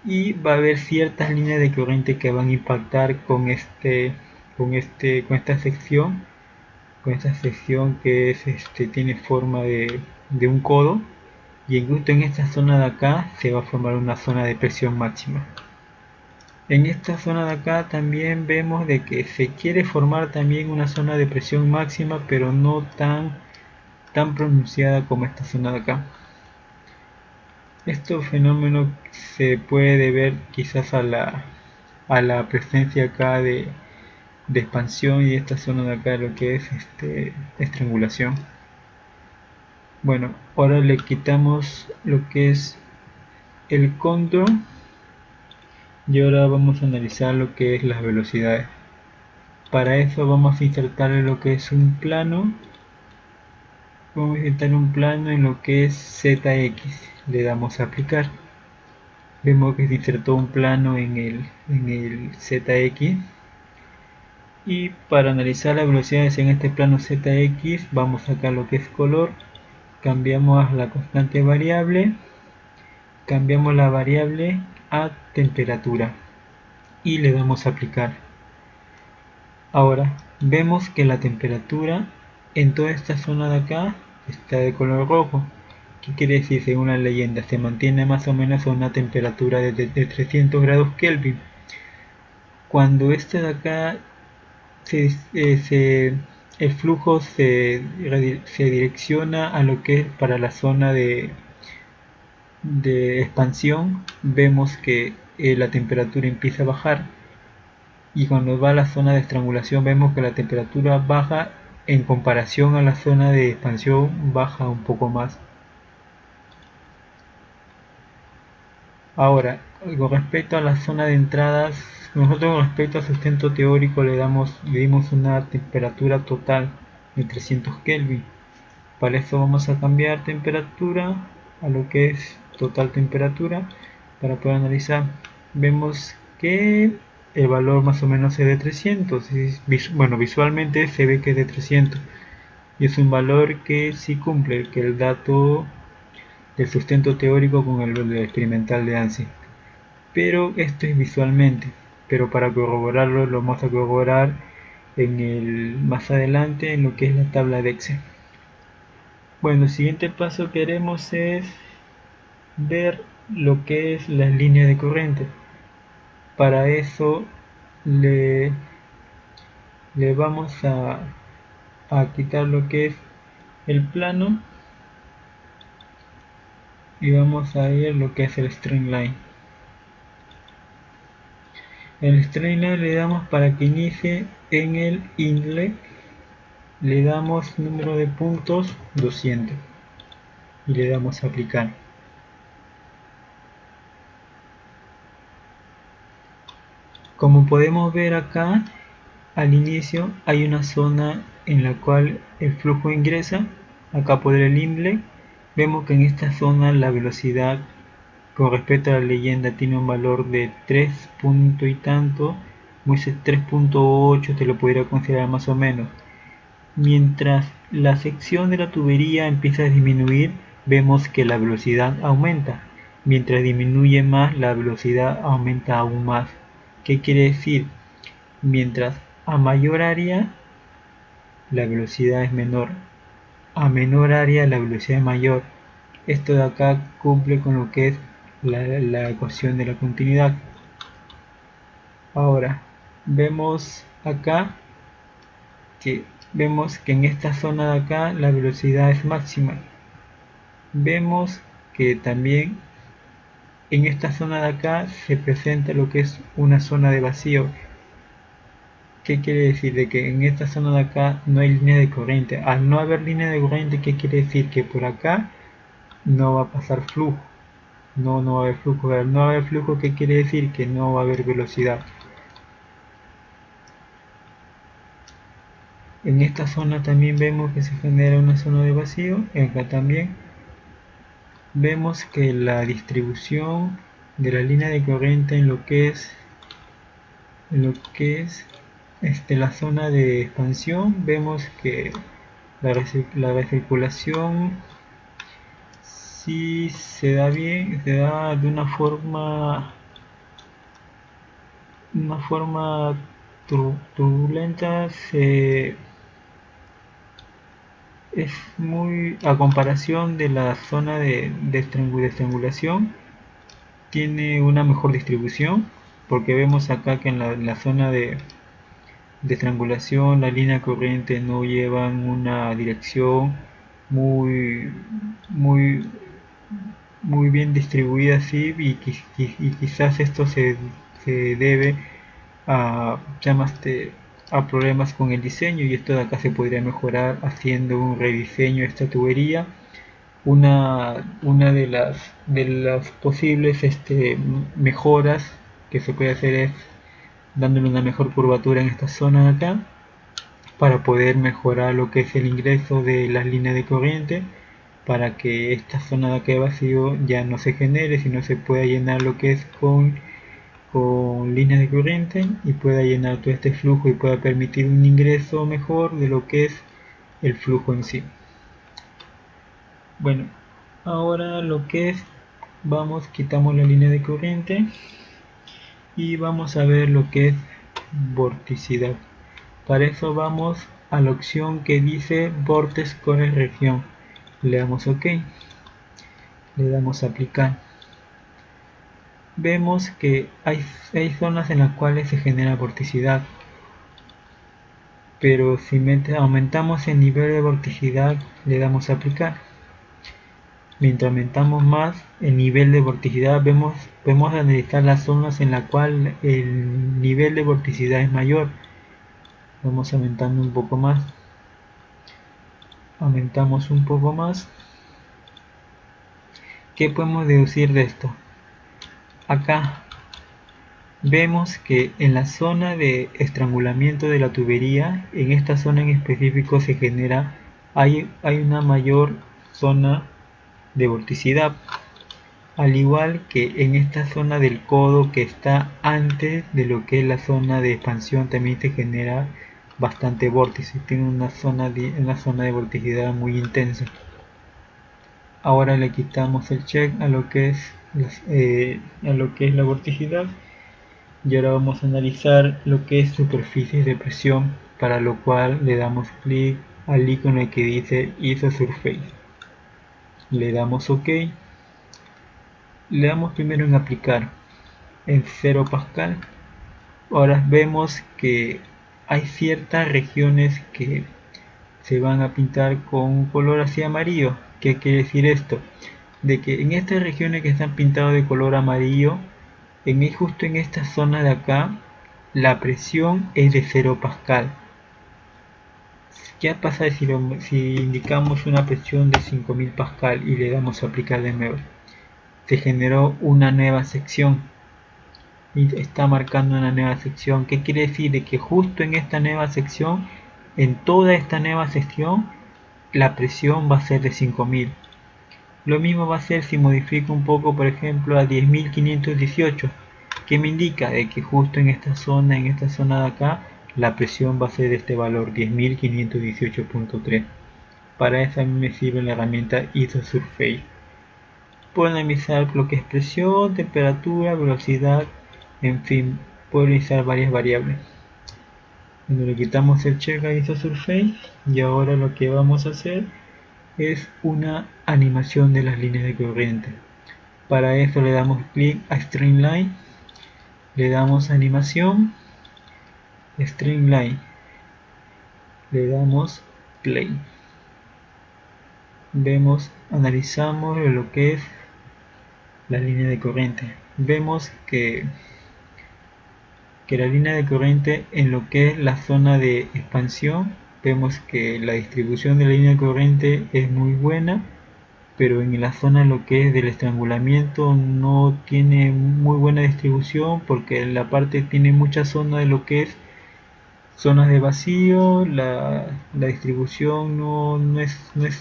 y va a haber ciertas líneas de corriente que van a impactar con esta sección, que es tiene forma de un codo, y justo en esta zona de acá se va a formar una zona de presión máxima. En esta zona de acá también vemos de que se quiere formar también una zona de presión máxima, pero no tan pronunciada como esta zona de acá. Este fenómeno se puede deber quizás a la presencia acá de expansión, y esta zona de acá lo que es estrangulación. Bueno, ahora le quitamos lo que es el cóndor, y ahora vamos a analizar lo que es las velocidades. Para eso vamos a insertarle lo que es un plano. Vamos a insertar un plano en lo que es ZX. Le damos a aplicar. Vemos que se insertó un plano en el ZX. Y para analizar las velocidades en este plano ZX, vamos a sacar lo que es color. Cambiamos a la constante variable. Cambiamos la variable a temperatura. Y le damos a aplicar. Ahora vemos que la temperatura en toda esta zona de acá está de color rojo. ¿Qué quiere decir? Según la leyenda, se mantiene más o menos a una temperatura de 300 grados Kelvin. Cuando este de acá el flujo se direcciona a lo que es para la zona de expansión, vemos que la temperatura empieza a bajar, y cuando va a la zona de estrangulación vemos que la temperatura baja en comparación a la zona de expansión, baja un poco más. Ahora, con respecto a la zona de entradas, nosotros con respecto al sustento teórico le dimos una temperatura total de 300 Kelvin. Para eso vamos a cambiar temperatura a lo que es total temperatura para poder analizar. Vemos que el valor más o menos es de 300. Bueno, visualmente se ve que es de 300, y es un valor que sí cumple que el dato del sustento teórico con el experimental de ANSI. Pero esto es visualmente, pero para corroborarlo lo vamos a corroborar más adelante en lo que es la tabla de Excel. Bueno, el siguiente paso que haremos es ver lo que es la línea de corriente. Para eso le vamos a quitar lo que es el plano y vamos a ir lo que es el Streamline. El Streamline le damos para que inicie en el inlet, le damos número de puntos 200 y le damos a aplicar. Como podemos ver acá, al inicio hay una zona en la cual el flujo ingresa. Acá por el inlet vemos que en esta zona la velocidad con respecto a la leyenda tiene un valor de 3 punto y tanto, 3.8 te lo podría considerar más o menos. Mientras la sección de la tubería empieza a disminuir, vemos que la velocidad aumenta. Mientras disminuye más, la velocidad aumenta aún más. ¿Qué quiere decir? Mientras a mayor área, la velocidad es menor. A menor área, la velocidad es mayor. Esto de acá cumple con lo que es la ecuación de la continuidad. Ahora, vemos acá que en esta zona de acá la velocidad es máxima. Vemos que también en esta zona de acá se presenta lo que es una zona de vacío. ¿Qué quiere decir? De que en esta zona de acá no hay línea de corriente. Al no haber línea de corriente, ¿qué quiere decir? Que por acá no va a pasar flujo. No va a haber flujo. Al no haber flujo, ¿qué quiere decir? Que no va a haber velocidad. En esta zona también vemos que se genera una zona de vacío. Acá también vemos que la distribución de la línea de corriente en lo que es la zona de expansión, vemos que la recirculación si se da bien, se da de una forma turbulenta, es muy, a comparación de la zona de estrangulación, tiene una mejor distribución, porque vemos acá que en la zona de estrangulación la línea corriente no lleva una dirección muy bien distribuida así, y quizás esto se debe a a problemas con el diseño, y esto de acá se podría mejorar haciendo un rediseño de esta tubería. Una de las posibles mejoras que se puede hacer es dándole una mejor curvatura en esta zona de acá para poder mejorar lo que es el ingreso de las líneas de corriente, para que esta zona de acá de vacío ya no se genere, sino se pueda llenar lo que es con líneas de corriente, y pueda llenar todo este flujo y pueda permitir un ingreso mejor de lo que es el flujo en sí. Bueno, ahora lo que es, quitamos la línea de corriente y vamos a ver lo que es vorticidad. Para eso vamos a la opción que dice Vortex Core Región. Le damos OK, le damos a aplicar. Vemos que hay zonas en las cuales se genera vorticidad, pero si aumentamos el nivel de vorticidad, le damos a aplicar. Mientras aumentamos más el nivel de vorticidad, podemos analizar las zonas en las cuales el nivel de vorticidad es mayor. Vamos aumentando un poco más. Aumentamos un poco más. ¿Qué podemos deducir de esto? Acá vemos que en la zona de estrangulamiento de la tubería, en esta zona en específico se genera, hay una mayor zona de vorticidad, al igual que en esta zona del codo que está antes de lo que es la zona de expansión, también se genera bastante vórtice, tiene una zona de vorticidad muy intensa. Ahora le quitamos el check a lo que es la vorticidad, y ahora vamos a analizar lo que es superficies de presión para lo cual le damos clic al icono que dice Isosurface, le damos OK, le damos primero en aplicar en 0 Pascal. Ahora vemos que hay ciertas regiones que se van a pintar con un color así amarillo. ¿Qué quiere decir esto? De que en estas regiones que están pintadas de color amarillo, justo en esta zona de acá, la presión es de 0 Pascal. ¿Qué pasa si indicamos una presión de 5000 Pascal y le damos a aplicar de nuevo? Se generó una nueva sección y está marcando una nueva sección. ¿Qué quiere decir? De que justo en esta nueva sección, en toda esta nueva sección, la presión va a ser de 5000. Lo mismo va a ser si modifico un poco, por ejemplo, a 10518, que me indica de que justo en esta zona de acá, la presión va a ser de este valor 10518.3. Para eso a mí me sirve la herramienta Isosurface. Puedo analizar lo que es presión, temperatura, velocidad, en fin, puedo analizar varias variables. Cuando le quitamos el check a Isosurface, y ahora lo que vamos a hacer es una animación de las líneas de corriente. Para eso le damos clic a Streamline, le damos animación, Streamline, le damos play. Analizamos lo que es la línea de corriente. Vemos que la línea de corriente, en lo que es la zona de expansión, vemos que la distribución de la línea de corriente es muy buena, pero en la zona lo que es del estrangulamiento no tiene muy buena distribución, porque la parte tiene mucha zona de lo que es zonas de vacío. La distribución no es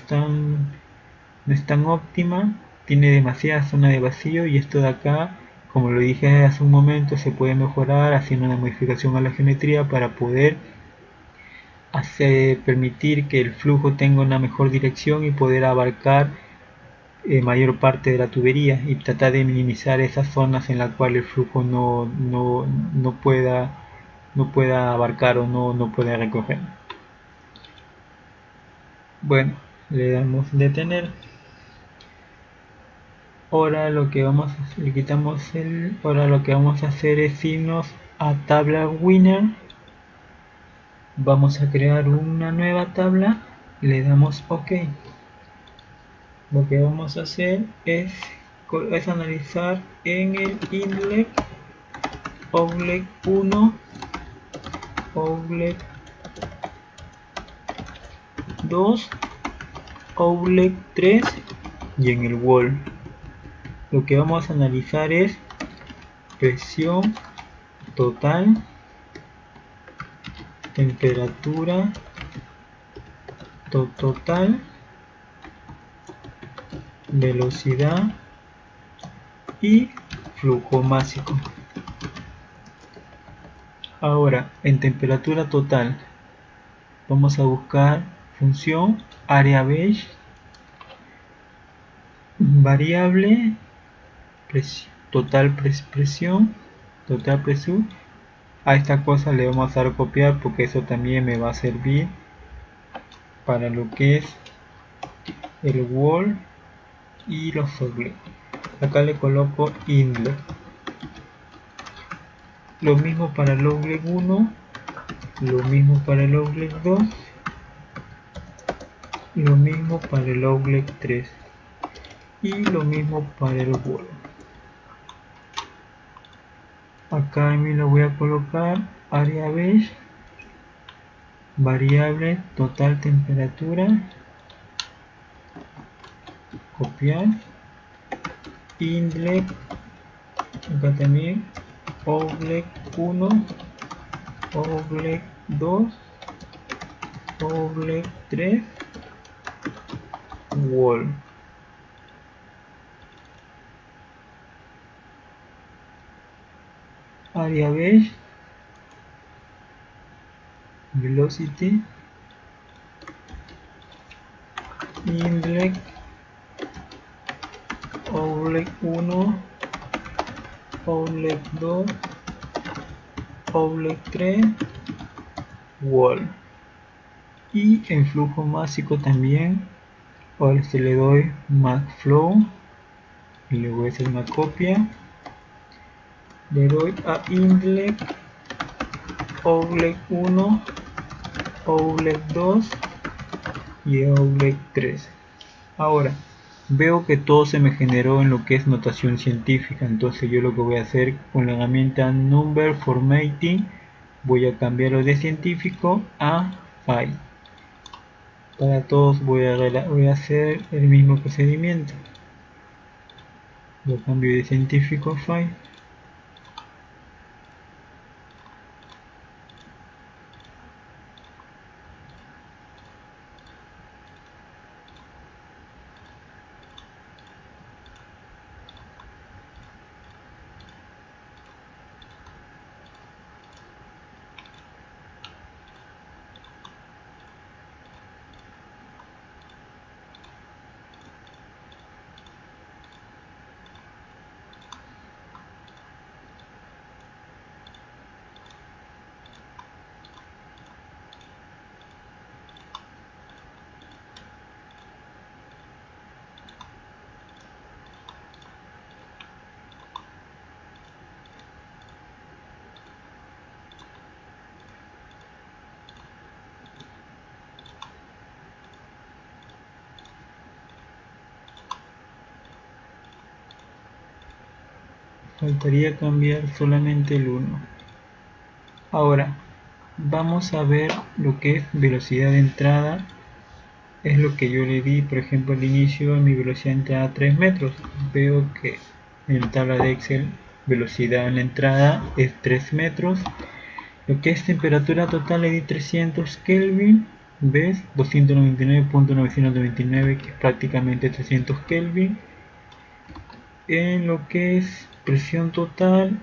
tan óptima, tiene demasiada zona de vacío, y esto de acá, como lo dije hace un momento, se puede mejorar haciendo una modificación a la geometría para poder permitir que el flujo tenga una mejor dirección y poder abarcar mayor parte de la tubería, y tratar de minimizar esas zonas en las cuales el flujo no pueda abarcar o no pueda recoger. Bueno, le damos detener. Ahora lo que vamos a hacer es irnos a tabla winner. Vamos a crear una nueva tabla, le damos OK. Lo que vamos a hacer es analizar en el inlet outlet 1, outlet 2, outlet 3 y en el wall. Lo que vamos a analizar es presión total, temperatura total, velocidad y flujo máximo. Ahora, en temperatura total, vamos a buscar función área beige, variable total presión. A esta cosa le vamos a dar copiar, porque eso también me va a servir para lo que es el wall y los outlets. Acá le coloco inlet. Lo mismo para el outlet 1, lo mismo para el outlet 2, lo mismo para el outlet 3 y lo mismo para el wall. Acá me lo voy a colocar área beige, variable total temperatura, copiar, inlet, acá también outlet 1, outlet 2, outlet 3, wall. Área beige, velocity, inlet, outlet 1, outlet 2, outlet 3, wall. Y en flujo másico también, ahora se le doy flow y le voy a hacer una copia. Le doy a inlet outlet 1, outlet 2 y outlet 3. Ahora veo que todo se me generó en lo que es notación científica, entonces yo lo que voy a hacer con la herramienta number formatting, voy a cambiarlo de científico a file. Para todos voy a hacer el mismo procedimiento. Lo cambio de científico a file. Faltaría cambiar solamente el 1. Ahora vamos a ver lo que es velocidad de entrada. Es lo que yo le di, por ejemplo, al inicio, mi velocidad de entrada 3 metros. Veo que en la tabla de Excel velocidad en la entrada es 3 metros. Lo que es temperatura total le di 300 Kelvin. ¿Ves? 299.999, que es prácticamente 300 Kelvin. En lo que es presión total,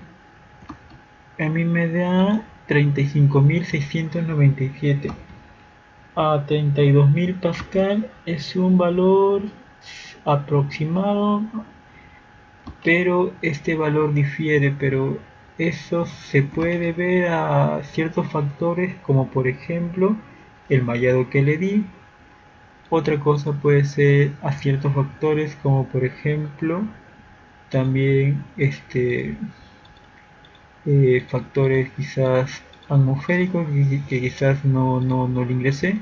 a mí me da 35.697 a 32.000 pascal. Es un valor aproximado, pero este valor difiere, pero eso se puede ver a ciertos factores, como por ejemplo el mallado que le di. Otra cosa puede ser a ciertos factores, como por ejemplo también factores quizás atmosféricos que quizás no lo ingresé,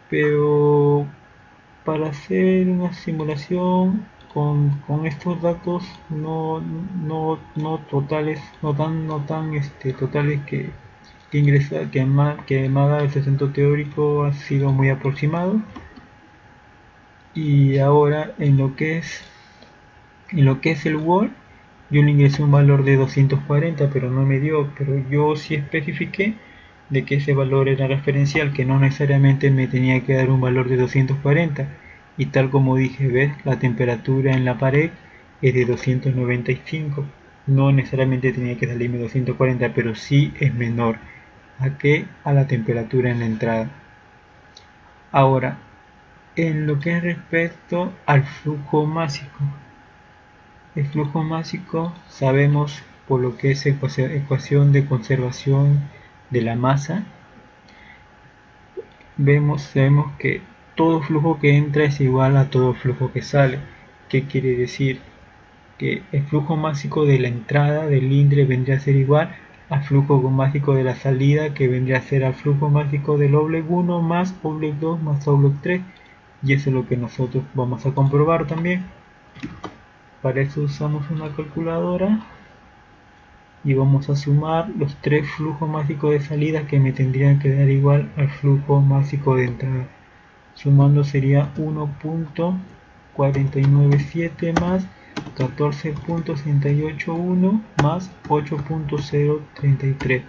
pero para hacer una simulación con estos datos no totales, no tan totales, que me haga el sustento teórico ha sido muy aproximado. Y ahora en lo que es el Word, yo le ingresé un valor de 240, pero no me dio, pero yo sí especifiqué de que ese valor era referencial, que no necesariamente me tenía que dar un valor de 240. Y tal como dije, ves, la temperatura en la pared es de 295, no necesariamente tenía que salirme 240, pero sí es menor a la temperatura en la entrada. Ahora, en lo que es respecto al flujo másico, el flujo másico sabemos por lo que es ecuación de conservación de la masa, sabemos que todo flujo que entra es igual a todo flujo que sale. ¿Qué quiere decir? Que el flujo másico de la entrada del INDRE vendría a ser igual al flujo másico de la salida, que vendría a ser al flujo másico del OBLEG 1 más OBLEG 2 más OBLEG 3, y eso es lo que nosotros vamos a comprobar también. Para eso usamos una calculadora y vamos a sumar los tres flujos mágicos de salida, que me tendrían que dar igual al flujo mágico de entrada. Sumando sería 1.497 más 14.681 más 8.033,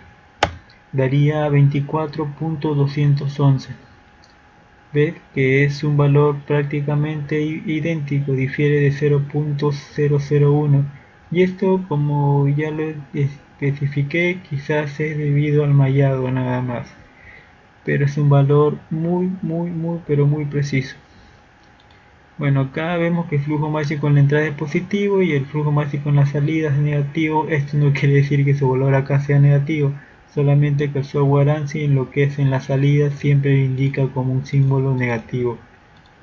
daría 24.211. Ves que es un valor prácticamente idéntico, difiere de 0.001, y esto, como ya lo especifiqué, quizás es debido al mallado nada más, pero es un valor muy pero muy preciso. Bueno, acá vemos que el flujo mágico en la entrada es positivo y el flujo mágico en la salida es negativo. Esto no quiere decir que su valor acá sea negativo, solamente que el software ANSI en lo que es en la salida siempre indica como un símbolo negativo.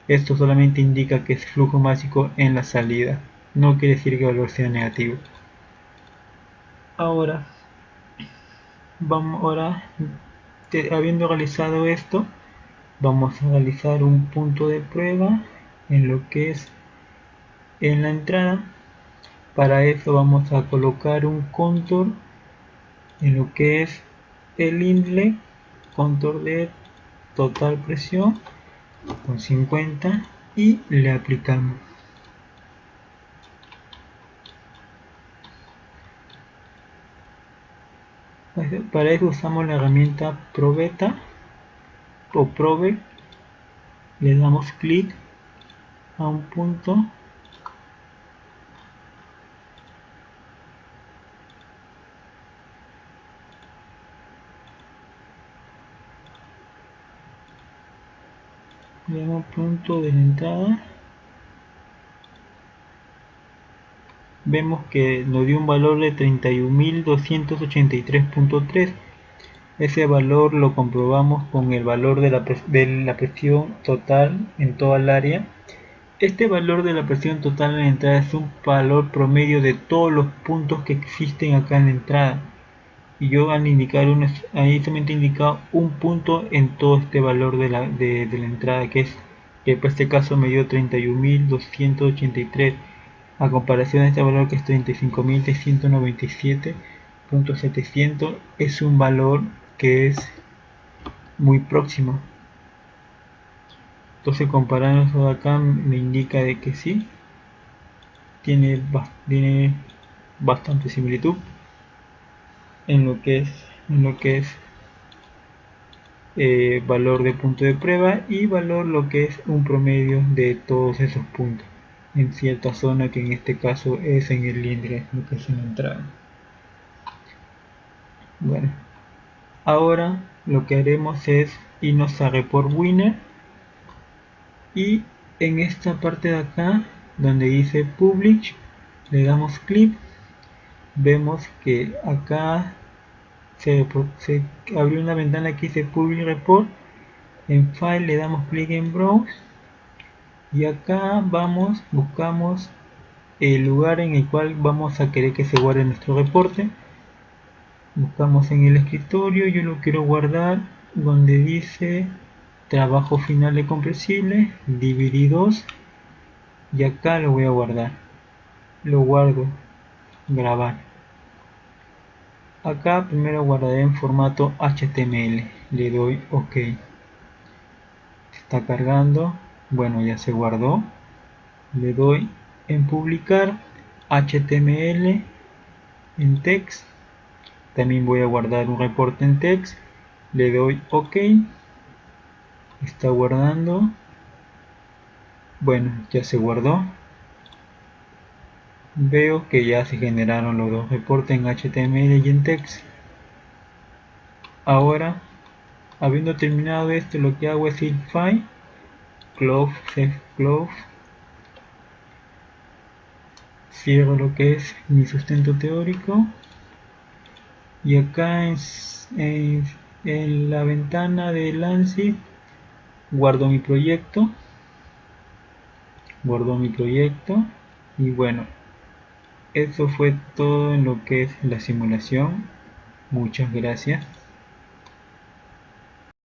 Esto solamente indica que es flujo mágico en la salida, no quiere decir que el valor sea negativo. Ahora, habiendo realizado esto, vamos a realizar un punto de prueba en lo que es en la entrada. Para eso vamos a colocar un contour en lo que es el inlet, contour de total presión con 50 y le aplicamos. Para eso usamos la herramienta Probeta o Probe, le damos clic a un punto de la entrada. Vemos que nos dio un valor de 31.283.3. Ese valor lo comprobamos con el valor de la presión total en toda el área. Este valor de la presión total en la entrada es un valor promedio de todos los puntos que existen acá en la entrada. Y yo al indicar ahí solamente he indicado un punto en todo este valor de la entrada, que para este caso me dio 31.283, a comparación de este valor que es 35.697.700, es un valor que es muy próximo. Entonces, comparando eso de acá me indica de que sí tiene bastante similitud en lo que es valor de punto de prueba y valor lo que es un promedio de todos esos puntos en cierta zona, que en este caso es en el lindre, lo que es en la entrada. Bueno, ahora lo que haremos es irnos a report winner y en esta parte de acá donde dice publish le damos clic. Vemos que acá se abrió una ventana que dice publish report. En file le damos clic en browse y acá buscamos el lugar en el cual vamos a querer que se guarde nuestro reporte. Buscamos en el escritorio, yo lo quiero guardar donde dice trabajo final de compresible, DVD2, y acá lo voy a guardar. Lo guardo, grabar. Acá primero guardaré en formato HTML, le doy OK. Está cargando, bueno, ya se guardó. Le doy en publicar HTML en text. También voy a guardar un reporte en text. Le doy OK. Está guardando. Bueno, ya se guardó. Veo que ya se generaron los dos reportes en HTML y en text. Ahora, habiendo terminado esto, lo que hago es ir File, Close, Save Close. Cierro lo que es mi sustento teórico. Y acá en la ventana de ANSI guardo mi proyecto. Y bueno, eso fue todo en lo que es la simulación. Muchas gracias.